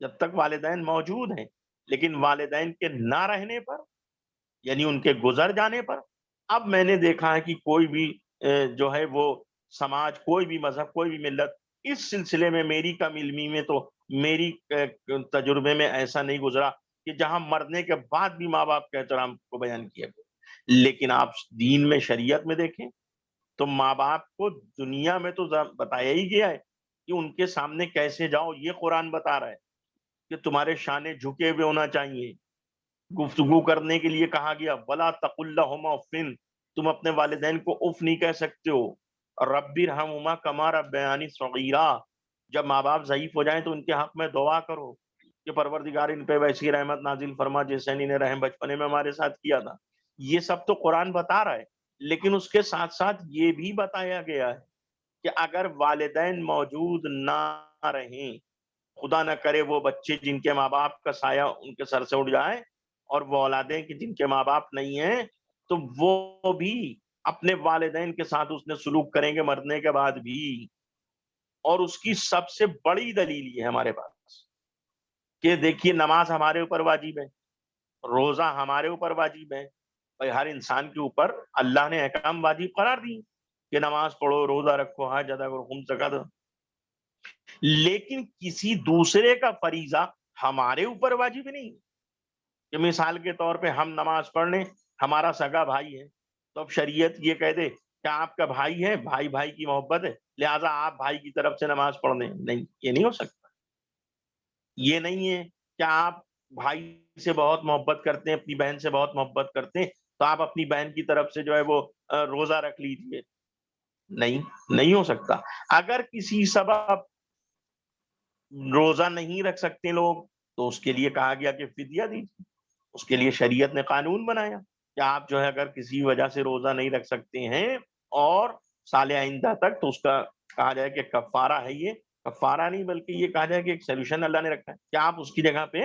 جب تک والدین موجود ہیں، لیکن والدین کے نہ رہنے پر، یعنی ان کے گزر جانے پر، اب میں نے دیکھا ہے کہ کوئی بھی جو ہے وہ سماج، کوئی بھی مذہب، کوئی بھی ملت اس سلسلے میں، میری کم علمی میں تو، میری تجربے میں ایسا نہیں گزرا کہ جہاں مرنے کے بعد بھی ماں باپ کے احترام کو بیان کیا گیا۔ لیکن آپ دین میں، شریعت میں دیکھیں تو ماں باپ کو دنیا میں تو بتایا ہی گیا ہے کہ ان کے سامنے کیسے جاؤ، یہ قرآن بتا رہا ہے کہ تمہارے شانے جھکے ہوئے ہونا چاہیے، گفتگو کرنے کے لیے کہا گیا وَلَا تَقُلْ لَهُمَا اُفٍّ، تم اپنے والدین کو اف نہیں کہہ سکتے ہو، رَبِّ ارْحَمْهُمَا كَمَا رَبَّيَانِي صَغِيرًا، جب ماں باپ ضعیف ہو جائیں تو ان کے حق میں دعا کرو کہ پروردگار ان پہ ویسی رحمت نازل فرما جیسے انہیں رحم بچپنے میں ہمارے ساتھ کیا تھا۔ یہ سب تو قرآن بتا رہا ہے، لیکن اس کے ساتھ ساتھ یہ بھی بتایا گیا ہے کہ اگر والدین موجود نہ رہیں، خدا نہ کرے وہ بچے جن کے ماں باپ کا سایہ ان کے سر سے اٹھ جائے، اور وہ اولادیں کہ جن کے ماں باپ نہیں ہیں، تو وہ بھی اپنے والدین کے ساتھ اس نے سلوک کریں گے مرنے کے بعد بھی۔ اور اس کی سب سے بڑی دلیل یہ ہے ہمارے پاس کہ دیکھیے نماز ہمارے اوپر واجب ہے، روزہ ہمارے اوپر واجب ہے، بھائی ہر انسان کے اوپر اللہ نے احکام واجب قرار دی کہ نماز پڑھو، روزہ رکھو، حج ادا کرو، خمس زکات دو، لیکن کسی دوسرے کا فریضہ ہمارے اوپر واجب نہیں کہ مثال کے طور پہ ہم نماز پڑھ لیں، ہمارا سگا بھائی ہے تو اب شریعت یہ کہہ دے کہ آپ کا بھائی ہے، بھائی بھائی کی محبت ہے، لہٰذا آپ بھائی کی طرف سے نماز پڑھ لیں، نہیں، یہ نہیں ہو سکتا۔ یہ نہیں ہے کہ آپ بھائی سے بہت محبت کرتے ہیں، اپنی بہن سے بہت محبت کرتے ہیں تو آپ اپنی بہن کی طرف سے جو ہے وہ روزہ رکھ لیجیے، نہیں ہو سکتا۔ اگر کسی سبب روزہ نہیں رکھ سکتے لوگ تو اس کے لیے کہا گیا کہ فدیہ دیجیے، اس کے لیے شریعت نے قانون بنایا کہ آپ جو ہے اگر کسی وجہ سے روزہ نہیں رکھ سکتے ہیں اور سال آئندہ تک، تو اس کا کہا جائے کہ کفارہ ہے، یہ کفارہ نہیں بلکہ یہ کہا جائے کہ ایک سولوشن اللہ نے رکھا ہے کہ آپ اس کی جگہ پہ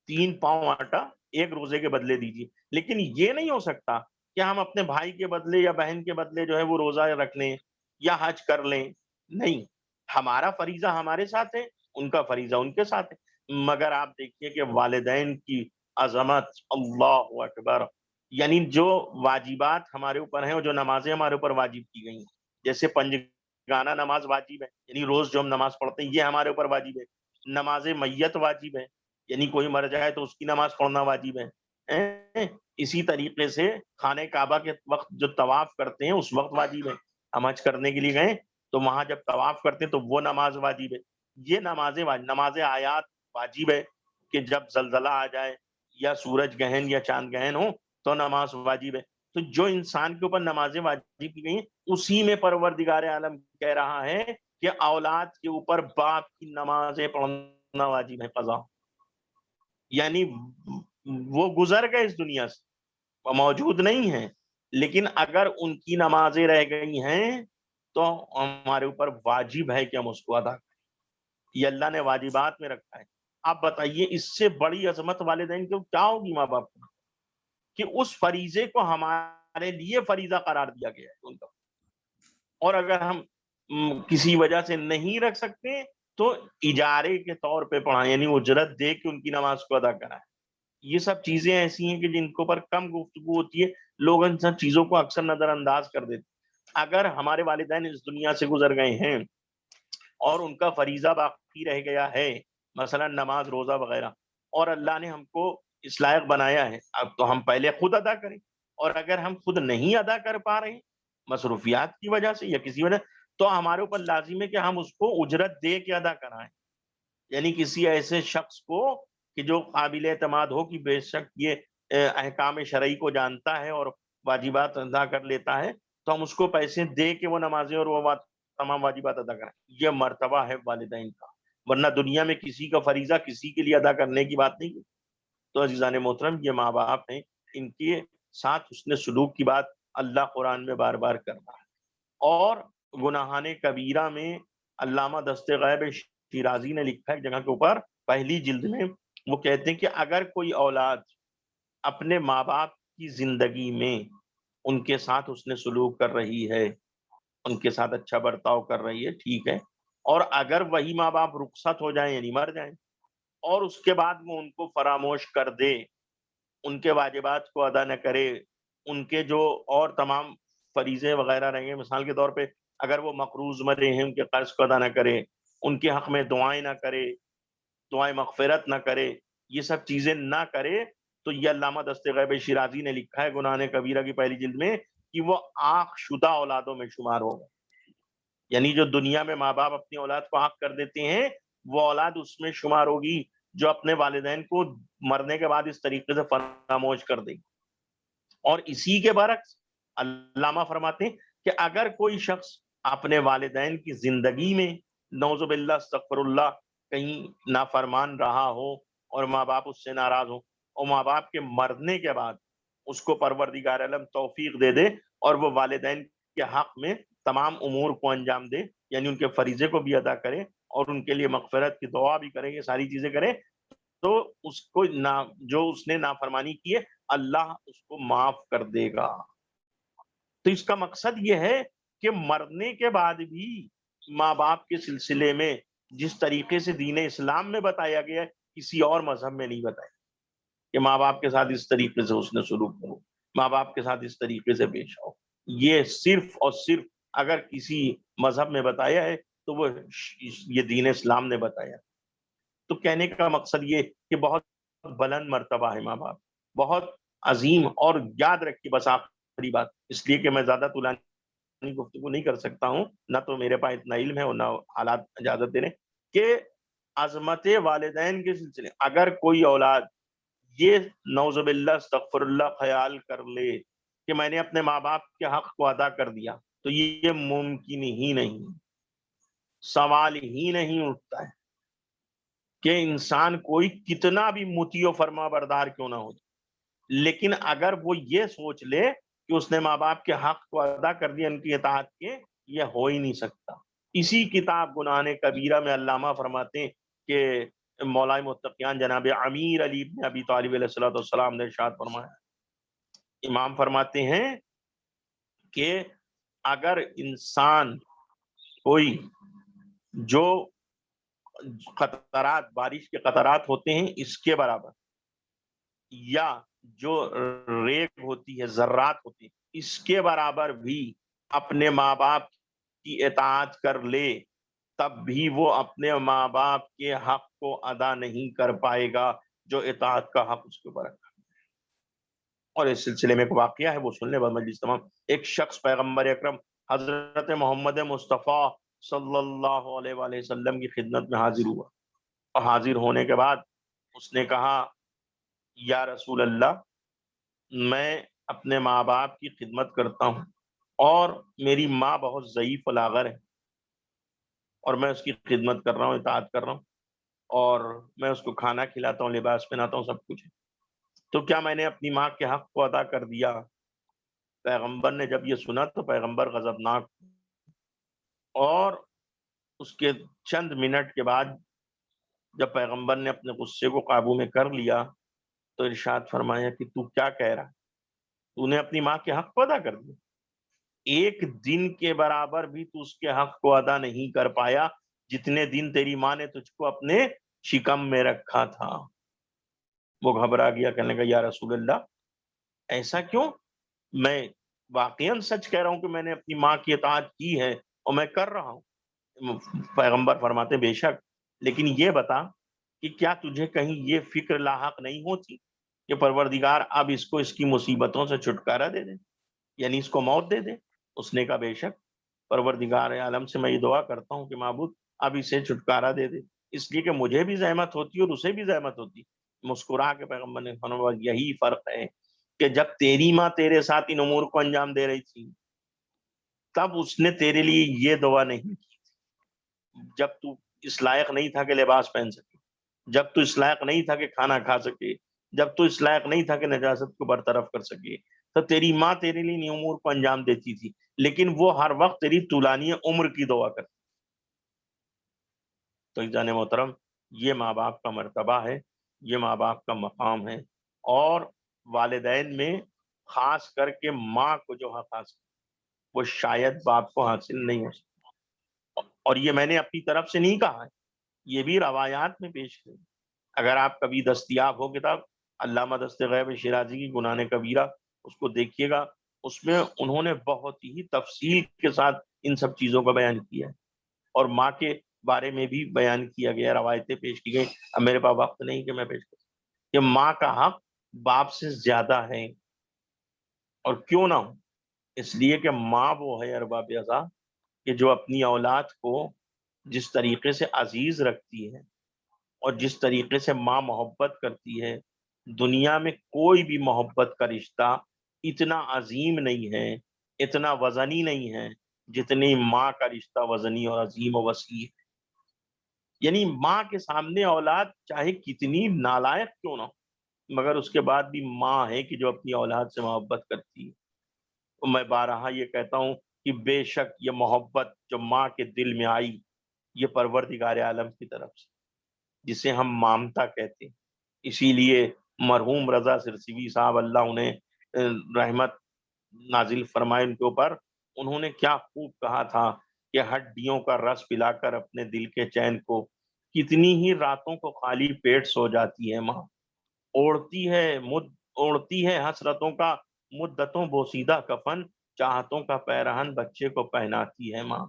3 پاؤں آٹا ایک روزے کے بدلے دیجیے۔ لیکن یہ نہیں ہو سکتا کہ ہم اپنے بھائی کے بدلے یا بہن کے بدلے جو ہے وہ روزہ رکھ لیں یا حج کر لیں، نہیں، ہمارا فریضہ ہمارے ساتھ ہے، ان کا فریضہ ان کے ساتھ ہے۔ مگر آپ دیکھیے کہ والدین کی عظمت، اللہ اکبر، یعنی جو واجبات ہمارے اوپر ہیں اور جو نمازیں ہمارے اوپر واجب کی گئی ہیں، جیسے پنجگانہ نماز واجب ہے، یعنی روز جو ہم نماز پڑھتے ہیں یہ ہمارے اوپر واجب ہے، نماز میت واجب ہے، یعنی کوئی مر جائے تو اس کی نماز پڑھنا واجب ہے، اسی طریقے سے خانہ کعبہ کے وقت جو طواف کرتے ہیں اس وقت واجب ہے. ہم حج کرنے کے لیے گئے تو وہاں جب طواف کرتے ہیں تو وہ نماز واجب ہے. یہ نماز آیات واجب ہے کہ جب زلزلہ آ جائے یا سورج گہن یا چاند گہن ہو تو نماز واجب ہے. تو جو انسان کے اوپر نمازیں واجب کی گئی ہیں اسی میں پروردگار عالم کہہ رہا ہے کہ اولاد کے اوپر باپ کی نمازیں پڑھنا واجب ہے قضا. یعنی وہ گزر گئے اس دنیا سے، وہ موجود نہیں ہیں، لیکن اگر ان کی نمازیں رہ گئی ہیں تو ہمارے اوپر واجب ہے کہ ہم اس کو ادا کریں. یہ اللہ نے واجبات میں رکھا ہے. آپ بتائیے اس سے بڑی عظمت والدین کو کیا ہوگی ماں باپ کو، کہ اس فریضے کو ہمارے لیے فریضہ قرار دیا گیا ہے ان کا. اور اگر ہم کسی وجہ سے نہیں رکھ سکتے تو اجارے کے طور پہ پڑھائیں، یعنی اجرت دے کے ان کی نماز کو ادا کرائیں. یہ سب چیزیں ایسی ہیں کہ جن کے اوپر کم گفتگو ہوتی ہے، لوگ ان سب چیزوں کو اکثر نظر انداز کر دیتے. اگر ہمارے والدین اس دنیا سے گزر گئے ہیں اور ان کا فریضہ باقی رہ گیا ہے، مثلا نماز روزہ وغیرہ، اور اللہ نے ہم کو اس لائق بنایا ہے، اب تو ہم پہلے خود ادا کریں. اور اگر ہم خود نہیں ادا کر پا رہے مصروفیات کی وجہ سے یا کسی وجہ، تو ہمارے اوپر لازم ہے کہ ہم اس کو اجرت دے کے ادا کرائیں. یعنی کسی ایسے شخص کو کہ جو قابل اعتماد ہو کہ بے شک یہ احکام شرعی کو جانتا ہے اور واجبات ادا کر لیتا ہے، تو ہم اس کو پیسے دے کے وہ نمازیں اور وہ تمام واجبات ادا کریں. یہ مرتبہ ہے والدین کا، ورنہ دنیا میں کسی کا فریضہ کسی کے لیے ادا کرنے کی بات نہیں. تو عزیزان محترم، یہ ماں باپ ہیں، ان کے ساتھ حسن سلوک کی بات اللہ قرآن میں بار بار کر رہا ہے. اور گناہان کبیرہ میں علامہ دست غیب شیرازی نے لکھا ہے جگہ کے اوپر پہلی جلد میں، وہ کہتے ہیں کہ اگر کوئی اولاد اپنے ماں باپ کی زندگی میں ان کے ساتھ حسن سلوک کر رہی ہے، ان کے ساتھ اچھا برتاؤ کر رہی ہے، ٹھیک ہے. اور اگر وہی ماں باپ رخصت ہو جائیں یعنی مر جائیں اور اس کے بعد وہ ان کو فراموش کر دے، ان کے واجبات کو ادا نہ کرے، ان کے جو اور تمام فریضے وغیرہ رہیں گے، مثال کے طور پہ اگر وہ مقروض مرے ہیں ان کے قرض کو ادا نہ کرے، ان کے حق میں دعائیں نہ کرے، دعائیں مغفرت نہ کرے، یہ سب چیزیں نہ کرے، تو یہ علامہ دست غیب شیرازی نے لکھا ہے گناہ کبیرہ کی پہلی جلد میں کہ وہ آنکھ شدہ اولادوں میں شمار ہوگا. یعنی جو دنیا میں ماں باپ اپنی اولاد کو آنکھ کر دیتے ہیں، وہ اولاد اس میں شمار ہوگی جو اپنے والدین کو مرنے کے بعد اس طریقے سے فراموش کر دے گی. اور اسی کے برعکس علامہ فرماتے ہیں کہ اگر کوئی شخص اپنے والدین کی زندگی میں نعوذ باللہ استغفر اللہ کہیں نافرمان رہا ہو اور ماں باپ اس سے ناراض ہو، اور ماں باپ کے مرنے کے بعد اس کو پروردگار عالم توفیق دے دے اور وہ والدین کے حق میں تمام امور کو انجام دے، یعنی ان کے فریضے کو بھی ادا کرے اور ان کے لیے مغفرت کی دعا بھی کرے، یہ ساری چیزیں کرے، تو اس کو جو اس نے نافرمانی کی ہے اللہ اس کو معاف کر دے گا. تو اس کا مقصد یہ ہے کہ مرنے کے بعد بھی ماں باپ کے سلسلے میں جس طریقے سے دین اسلام میں بتایا گیا ہے کسی اور مذہب میں نہیں بتایا کہ ماں باپ کے ساتھ اس طریقے سے اس نے سلوک کرو، ماں باپ کے ساتھ اس طریقے سے پیش آؤ. یہ صرف اور صرف اگر کسی مذہب میں بتایا ہے تو وہ یہ دین اسلام نے بتایا. تو کہنے کا مقصد یہ کہ بہت بلند مرتبہ ہے ماں باپ، بہت عظیم. اور یاد رکھیے بس آخری بات، اس لیے کہ میں زیادہ طولانی گفتگو نہیں کر سکتا ہوں، نہ تو میرے پاس اتنا علم ہے اور نہ حالات اجازت دے رہے، کہ عظمت والدین کے سلسلے اگر کوئی اولاد یہ نعوذ باللہ استغفر اللہ خیال کر لے کہ میں نے اپنے ماں باپ کے حق کو ادا کر دیا، تو یہ ممکن ہی نہیں، سوال ہی نہیں اٹھتا ہے کہ انسان کوئی کتنا بھی مطیع و فرما بردار کیوں نہ ہو، لیکن اگر وہ یہ سوچ لے کہ اس نے ماں باپ کے حق کو ادا کر دیا ان کی اطاعت کے، یہ ہو ہی نہیں سکتا. اسی کتاب گناہ کبیرہ میں علامہ فرماتے ہیں کہ مولا متقیان جناب امیر علی بن ابی طالب علیہ الصلوۃ والسلام نے ارشاد فرمایا، امام فرماتے ہیں کہ اگر انسان کوئی جو قطرات بارش کے قطرات ہوتے ہیں اس کے برابر، یا جو ریگ ہوتی ہے ذرات ہوتی ہیں اس کے برابر بھی اپنے ماں باپ کی اطاعت کر لے، تب بھی وہ اپنے ماں باپ کے حق کو ادا نہیں کر پائے گا جو اطاعت کا حق اس کے اوپر رکھا. اور اس سلسلے میں ایک واقعہ ہے وہ سن لیں مجلس تمام. ایک شخص پیغمبر اکرم حضرت محمد مصطفیٰ صلی اللہ علیہ وآلہ وسلم کی خدمت میں حاضر ہوا، اور حاضر ہونے کے بعد اس نے کہا یا رسول اللہ، میں اپنے ماں باپ کی خدمت کرتا ہوں اور میری ماں بہت ضعیف و لاغر ہے، اور میں اس کی خدمت کر رہا ہوں، اطاعت کر رہا ہوں، اور میں اس کو کھانا کھلاتا ہوں، لباس پہناتا ہوں، سب کچھ ہے، تو کیا میں نے اپنی ماں کے حق کو ادا کر دیا؟ پیغمبر نے جب یہ سنا تو پیغمبر غضبناک، اور اس کے چند منٹ کے بعد جب پیغمبر نے اپنے غصے کو قابو میں کر لیا تو ارشاد فرمایا کہ تو کیا کہہ رہا ہے؟ تو نے اپنی ماں کے حق کو ادا کر دیا، ایک دن کے برابر بھی تو اس کے حق کو ادا نہیں کر پایا جتنے دن تیری ماں نے تجھ کو اپنے شکم میں رکھا تھا. وہ گھبرا گیا، کہنے لگا یا رسول اللہ ایسا کیوں؟ میں واقعاً سچ کہہ رہا ہوں کہ میں نے اپنی ماں کی اطاعت کی ہے اور میں کر رہا ہوں. پیغمبر فرماتے بے شک، لیکن یہ بتا کہ کیا تجھے کہیں یہ فکر لاحق نہیں ہوتی کہ پروردگار اب اس کو اس کی مصیبتوں سے چھٹکارا دے دے، یعنی اس کو موت دے دے؟ اس نے کہا بے شک، پروردگار عالم سے میں یہ دعا کرتا ہوں کہ معبود اب اسے چھٹکارا دے دے، اس لیے کہ مجھے بھی زحمت ہوتی اور اسے بھی زحمت ہوتی. مسکرا کے پیغمبر نے فرمایا یہی فرق ہے کہ جب تیری ماں تیرے ساتھ ان امور کو انجام دے رہی تھی تب اس نے تیرے لیے یہ دعا نہیں کی تھی. جب تو اس لائق نہیں تھا کہ لباس پہن سکے، جب تو اس لائق نہیں تھا کہ کھانا کھا سکے، جب تو اس لائق نہیں تھا کہ نجاست کو برطرف کر سکے، تو تیری ماں تیرے لیے ان امور کو انجام دیتی تھی، لیکن وہ ہر وقت تیری طولانی عمر کی دعا کرتی. تو جان محترم، یہ ماں باپ کا مرتبہ ہے، یہ ماں باپ کا مقام ہے، اور والدین میں خاص کر کے ماں کو جو حق حاصل وہ شاید باپ کو حاصل نہیں ہو سکتا. اور یہ میں نے اپنی طرف سے نہیں کہا ہے، یہ بھی روایات میں پیش ہے. اگر آپ کبھی دستیاب ہو کتاب علامہ دست غیب شیرازی کی گناہ کبیرہ، اس کو دیکھیے گا، اس میں انہوں نے بہت ہی تفصیل کے ساتھ ان سب چیزوں کا بیان کیا ہے، اور ماں کے بارے میں بھی بیان کیا گیا، روایتیں پیش کی گئی. اب میرے پاس وقت نہیں کہ میں پیش کروں کہ ماں کا حق باپ سے زیادہ ہے، اور کیوں نہ ہو، اس لیے کہ ماں وہ ہے ارباب اعضاء کہ جو اپنی اولاد کو جس طریقے سے عزیز رکھتی ہے اور جس طریقے سے ماں محبت کرتی ہے، دنیا میں کوئی بھی محبت کا رشتہ اتنا عظیم نہیں ہے، اتنا وزنی نہیں ہے جتنی ماں کا رشتہ وزنی اور عظیم و وسیع ہے. یعنی ماں کے سامنے اولاد چاہے کتنی نالائق کیوں نہ ہو، مگر اس کے بعد بھی ماں ہے کہ جو اپنی اولاد سے محبت کرتی ہے. میں بارہا یہ کہتا ہوں کہ بے شک یہ محبت جو ماں کے دل میں آئی یہ پروردگار عالم کی طرف سے، جسے ہم مامتا کہتے ہیں. اسی لیے مرحوم رضا سرسوی صاحب اللہ انہیں رحمت نازل فرمائے ان کے اوپر، انہوں نے کیا خوب کہا تھا کہ ہڈیوں کا رس پلا کر اپنے دل کے چین کو کتنی ہی راتوں کو خالی پیٹ سو جاتی ہے ماں، اوڑھتی ہے حسرتوں کا مدتوں بوسیدہ کفن، چاہتوں کا پیرہن بچے کو پہناتی ہے ماں.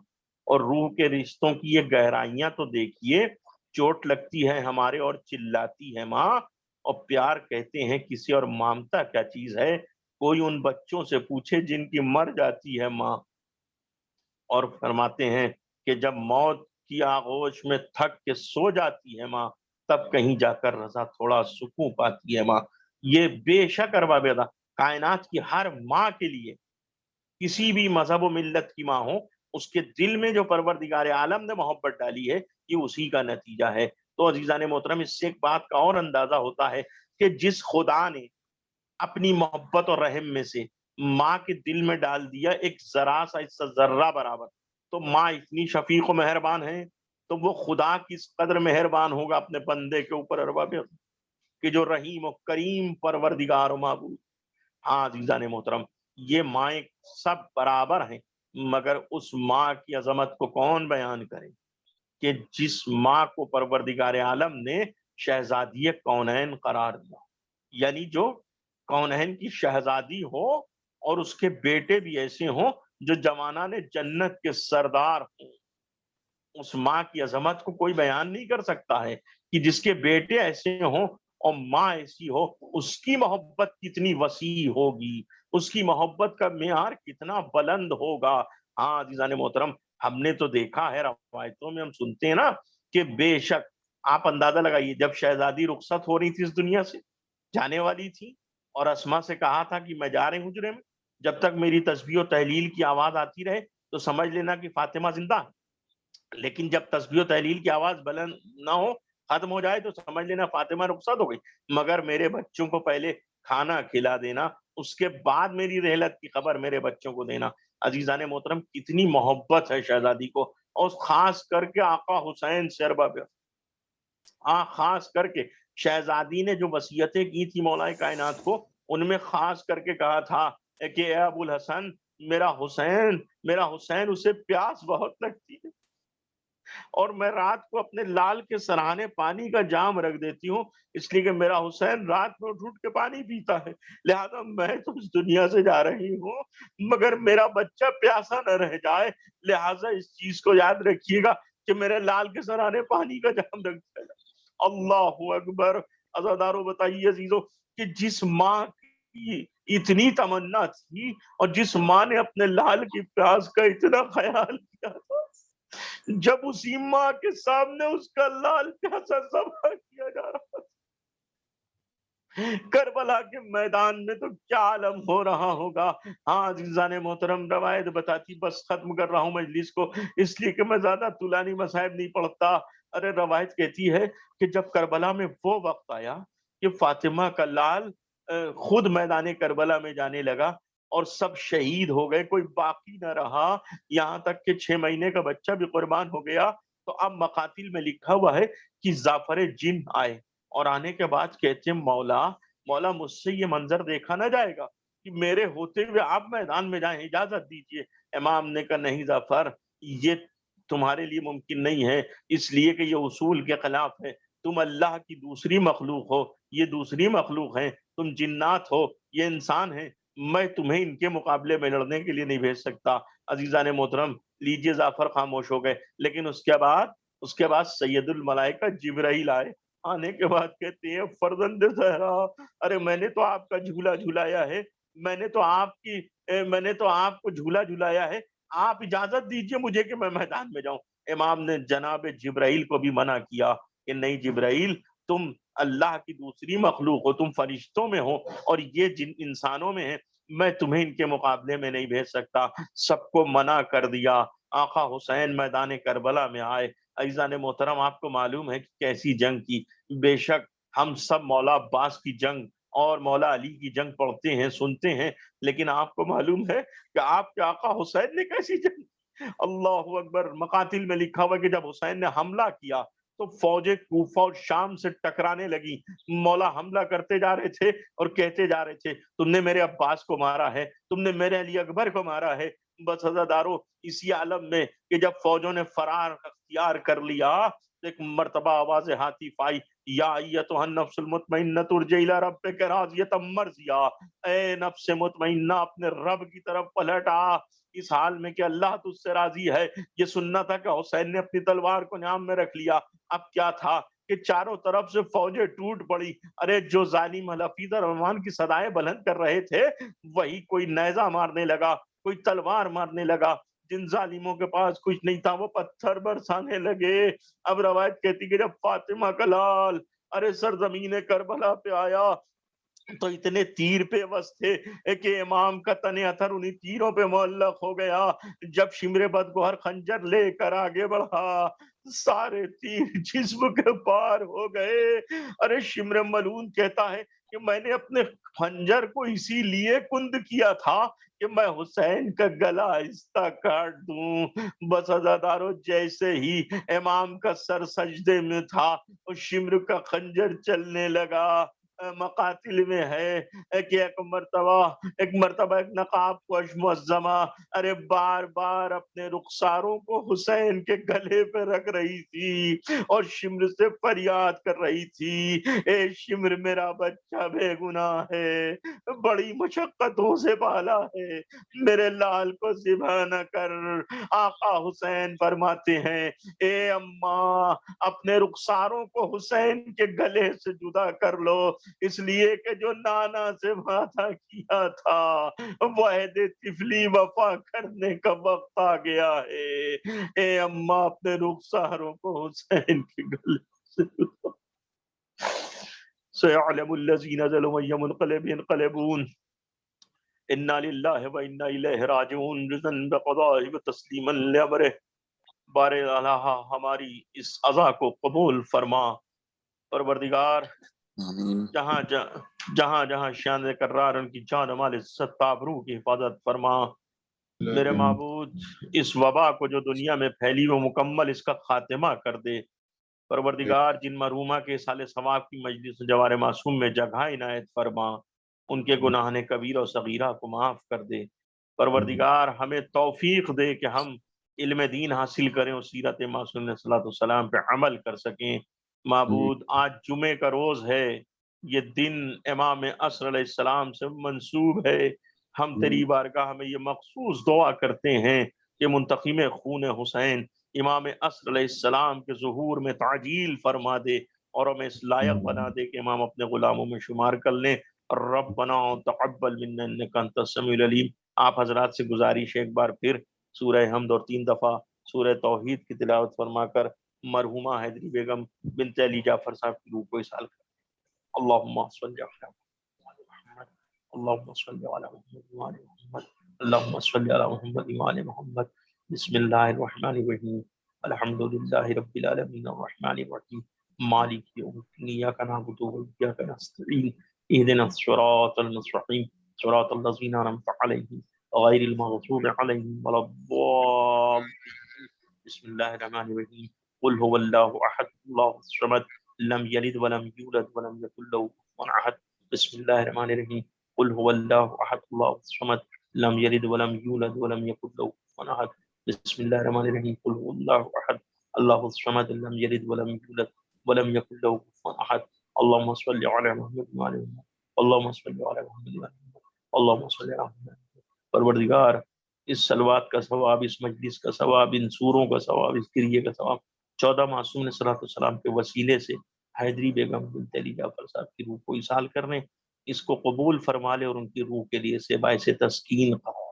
اور روح کے رشتوں کی یہ گہرائیاں تو دیکھیے، چوٹ لگتی ہے ہمارے اور چلاتی ہے ماں، اور پیار کہتے ہیں کسی اور مامتا کیا چیز ہے، کوئی ان بچوں سے پوچھے جن کی مر جاتی ہے ماں. اور فرماتے ہیں کہ جب موت کی آغوش میں تھک کے سو جاتی ہے ماں تب کہیں جا کر رضا تھوڑا سکون پاتی ہے ماں. یہ بے شک ارباب اعضاء کائنات کی ہر ماں کے لیے، کسی بھی مذہب و ملت کی ماں ہو، اس کے دل میں جو پروردگار عالم نے محبت ڈالی ہے یہ اسی کا نتیجہ ہے. تو عزیزان محترم، اس سے ایک بات کا اور اندازہ ہوتا ہے کہ جس خدا نے اپنی محبت اور رحم میں سے ماں کے دل میں ڈال دیا ایک ذرا سا حصہ ذرہ برابر، تو ماں اتنی شفیق و مہربان ہے تو وہ خدا کس قدر مہربان ہوگا اپنے بندے کے اوپر ارباب کہ جو رحیم و کریم پروردگار و معبود. ہاں عزیزان محترم، یہ مائیں سب برابر ہیں، مگر اس ماں کی عظمت کو کون بیان کرے کہ جس ماں کو پروردگار عالم نے شہزادی کونین قرار دیا، یعنی جو کونین کی شہزادی ہو اور اس کے بیٹے بھی ایسے ہوں جو جوانان جنت کے سردار ہوں. اس ماں کی عظمت کو کوئی بیان نہیں کر سکتا ہے کہ جس کے بیٹے ایسے ہوں اور ماں ایسی ہو اس کی محبت کتنی وسیع ہوگی, اس کی محبت کا معیار کتنا بلند ہوگا. ہاں عزیزان محترم, ہم نے تو دیکھا ہے روایتوں میں ہم سنتے ہیں نا کہ بے شک آپ اندازہ لگائیے جب شہزادی رخصت ہو رہی تھی اس دنیا سے, جانے والی تھی, اور اسما سے کہا تھا کہ میں جا رہی ہوں حجرے میں, جب تک میری تسبیح و تحلیل کی آواز آتی رہے تو سمجھ لینا کہ فاطمہ زندہ ہے, لیکن جب تسبیح و تحلیل کی آواز بلند نہ ہو, ختم ہو جائے, تو سمجھ لینا فاطمہ رخصت ہو گئی. مگر میرے بچوں کو پہلے کھانا کھلا دینا, اس کے بعد میری رحلت کی خبر میرے بچوں کو دینا. عزیزان محترم کتنی محبت ہے شہزادی کو, اور خاص کر کے آقا حسین شربا پہ, خاص کر کے شہزادی نے جو وصیتیں کی تھی مولا کائنات کو, ان میں خاص کر کے کہا تھا کہ اے ابو الحسن, میرا حسین اسے پیاس بہت لگتی ہے, اور میں رات کو اپنے لال کے سراہنے پانی کا جام رکھ دیتی ہوں, اس لیے کہ میرا حسین رات میں اٹھ کے پانی پیتا ہے. لہذا میں تو اس دنیا سے جا رہی ہوں مگر میرا بچہ پیاسا نہ رہ جائے, لہذا اس چیز کو یاد رکھیے گا کہ میرے لال کے سراہنے پانی کا جام رکھ دیا جائے. اللہ اکبر. عزادارو بتائیے عزیزو کہ جس ماں کی اتنی تمنا تھی اور جس ماں نے اپنے لال کی پیاس کا اتنا خیال کیا تھا, جب اسی ماں کے سامنے اس کا لال پیاسا ذبح کیا جا رہا تھا کربلا کے میدان میں, تو کیا عالم ہو رہا ہوگا. ہاں عزیزان محترم روایت بتاتی, بس ختم کر رہا ہوں مجلس کو اس لیے کہ میں زیادہ طولانی مصائب نہیں پڑھتا. ارے روایت کہتی ہے کہ جب کربلا میں وہ وقت آیا کہ فاطمہ کا لال خود میدان کربلا میں جانے لگا اور سب شہید ہو گئے, کوئی باقی نہ رہا, یہاں تک کہ 6 مہینے کا بچہ بھی قربان ہو گیا, تو اب مقاتل میں لکھا ہوا ہے کہ جعفر جن آئے اور آنے کے بعد کہتے ہیں مولا مجھ سے یہ منظر دیکھا نہ جائے گا کہ میرے ہوتے ہوئے آپ میدان میں جائیں, اجازت دیجئے. امام نے کہا نہیں جعفر, یہ تمہارے لیے ممکن نہیں ہے, اس لیے کہ یہ اصول کے خلاف ہے. تم اللہ کی دوسری مخلوق ہو, یہ دوسری مخلوق ہیں, تم جنات ہو, یہ انسان ہیں, میں تمہیں ان کے مقابلے میں لڑنے کے لیے نہیں بھیج سکتا. عزیزان محترم لیجئے جعفر خاموش ہو گئے, لیکن اس کے بعد سید الملائکہ جبرائیل آئے. آنے کے بعد کہتے ہیں فرزند زہرا, ارے میں نے تو آپ کا جھولا جھلایا ہے, میں نے تو آپ کو جھولا جھلایا ہے, آپ اجازت دیجئے مجھے کہ میں میدان میں جاؤں. امام نے جناب جبرائیل کو بھی منع کیا کہ نہیں جبرائیل, تم اللہ کی دوسری مخلوق ہو, تم فرشتوں میں ہو اور یہ جن انسانوں میں ہیں, میں تمہیں ان کے مقابلے میں نہیں بھیج سکتا. سب کو منع کر دیا. آقا حسین میدان کربلا میں آئے. عزیزان محترم آپ کو معلوم ہے کہ کیسی جنگ کی. بے شک ہم سب مولا عباس کی جنگ اور مولا علی کی جنگ پڑھتے ہیں, سنتے ہیں, لیکن آپ کو معلوم ہے کہ آپ کے آقا حسین نے کیسی جنگ. اللہ اکبر. مقاتل میں لکھا ہوا کہ جب حسین نے حملہ کیا تو فوجیں کوفہ اور شام سے ٹکرانے لگی. مولا حملہ کرتے جا رہے تھے اور کہتے جا رہے تھے تم نے میرے عباس کو مارا ہے, تم نے میرے علی اکبر کو مارا ہے. بس عزادارو اسی عالم میں کہ جب فوجوں نے فرار اختیار کر لیا, ایک مرتبہ آواز ہاتف آئی, یا ایتھا النفس المطمئنۃ ارجعی الی ربک راضیۃ مرضیہ, اے نفس مطمئنہ اپنے رب کی طرف پلٹ آ, اس حال میں کہ اللہ تجھ سے راضی ہے. یہ سننا تھا کہ حسین نے اپنی تلوار کو نیام میں رکھ لیا. اب کیا تھا کہ چاروں طرف سے فوجیں ٹوٹ پڑی. ارے جو ظالم حفیظ الرحمان کی صدائیں بلند کر رہے تھے, وہی کوئی نیزہ مارنے لگا, کوئی تلوار مارنے لگا. جن ظالموں کے پاس کچھ نہیں تھا وہ پتھر برسانے لگے. اب روایت کہتی کہ جب فاطمہ کا لال ارے سرزمین کربلا پہ آیا تو اتنے تیر پہ بس تھے کہ امام کا تن اثر انہی تیروں پہ معلق ہو گیا. جب شمر بدگوہر خنجر لے کر آگے بڑھا, سارے تیر جسم کے پار ہو گئے. ارے شمر ملعون کہتا ہے کہ میں نے اپنے خنجر کو اسی لیے کند کیا تھا کہ میں حسین کا گلا آہستہ کاٹ دوں. بس عزادارو جیسے ہی امام کا سر سجدے میں تھا اور شمر کا خنجر چلنے لگا, مقاتل میں ہے کہ ایک مرتبہ ایک نقاب پوش معظمہ ارے بار بار اپنے رخساروں کو حسین کے گلے پہ رکھ رہی تھی اور شمر سے فریاد کر رہی تھی، اے شمر میرا بچہ بے گناہ ہے، بڑی مشقتوں سے پالا ہے، میرے لال کو ذبح نہ کر۔ آقا حسین فرماتے ہیں اے اماں اپنے رخساروں کو حسین کے گلے سے جدا کر لو، اس لیے کہ جو نانا سے وعدہ کیا تھا وہ عہد طفلی وفا کرنے کا وقت آ گیا ہے۔ اے اماں اپنے رخساروں کو حسین کے گلے سے جدا۔ سيعلم الذين ظلموا أي منقلب ينقلبون إنا لله وإنا إليه راجعون رضا بقضائه وتسليما لأمره۔ بار الہ ہماری اس عزا کو قبول فرما پروردگار، جہاں جہاں شان کرار ان کی جان و مال عزت آبرو کی حفاظت فرما۔ میرے معبود اس وبا کو جو دنیا میں پھیلی وہ مکمل اس کا خاتمہ کر دے۔ پروردگار جن مرحومہ کے سال ثواب کی مجلس جوار معصوم میں جگہ عنایت فرما، ان کے گناہ کبیرہ و صغیرہ کو معاف کر دے۔ پروردگار ہمیں توفیق دے کہ ہم علم دین حاصل کریں اور سیرت معصوم علیہ الصلوۃ والسلام پہ عمل کر سکیں۔ معبود آج جمعے کا روز ہے، یہ دن امام عصر علیہ السلام سے منسوب ہے، ہم تیری بارگاہ میں یہ مخصوص دعا کرتے ہیں کہ منتقم خون حسین امام عصر علیہ السلام کے ظہور میں تعجیل فرما دے اور ہمیں اس لائق بنا دے کہ امام اپنے غلاموں میں شمار کر لیں۔ ربنا تقبل منا انک انت السمیع العلیم۔ آپ حضرات سے گزارش ہے ایک بار پھر سورہ حمد اور 3 دفعہ سورہ توحید کی تلاوت فرما کر مرحومہ حیدری بیگم بنت علی جعفر صاحب کی روح کو اصال کریں۔ اللہم صلی علی محمد، اللہم صلی علی محمد وعلی محمد، اللہم صلی علی محمد وعلی محمد۔ بسم اللہ الرحمن الرحیم، الحمد للہ رب العالمین الرحمن الرحیم مالک یوم الدین، ایاک نعبد و ایاک نستعین، اہدنا الصراط المستقیم صراط الذین انعمت علیہم غیر المغضوب علیہم ولا الضالین۔ بسم اللہ الرحمن الرحیم، قل هو اللہ احد اللہ الصمد لم یلد ولم یولد ولم یکن له کفوا احد۔ بسم اللہ الرحمن الرحیم، قل هو اللہ احد اللہ الصمد لم یلد ولم یولد ولم یکن له کفوا احد۔ بسم اللہ الرحمن الرحیم، قل هو اللہ احد اللہ الصمد لم یلد ولم یولد ولم یکن له کفوا احد۔ اللهم صل على محمد وعلى محمد، اللهم صل على محمد وعلى محمد، اللهم صل على محمد۔ پروردگار اس صلوات کا ثواب، اس مجلس کا ثواب، ان سوروں کا ثواب، اس کریے کا ثواب 14 معصوم علیہ الصلوۃ والسلام کے وسیلے سے حیدری بیگم بنت علی جعفر صاحب کی روح کو ایصال کرنے، اس کو قبول فرما لے اور ان کی روح کے لیے سے باعث تسکین قرار۔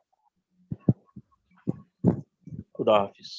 خدا حافظ۔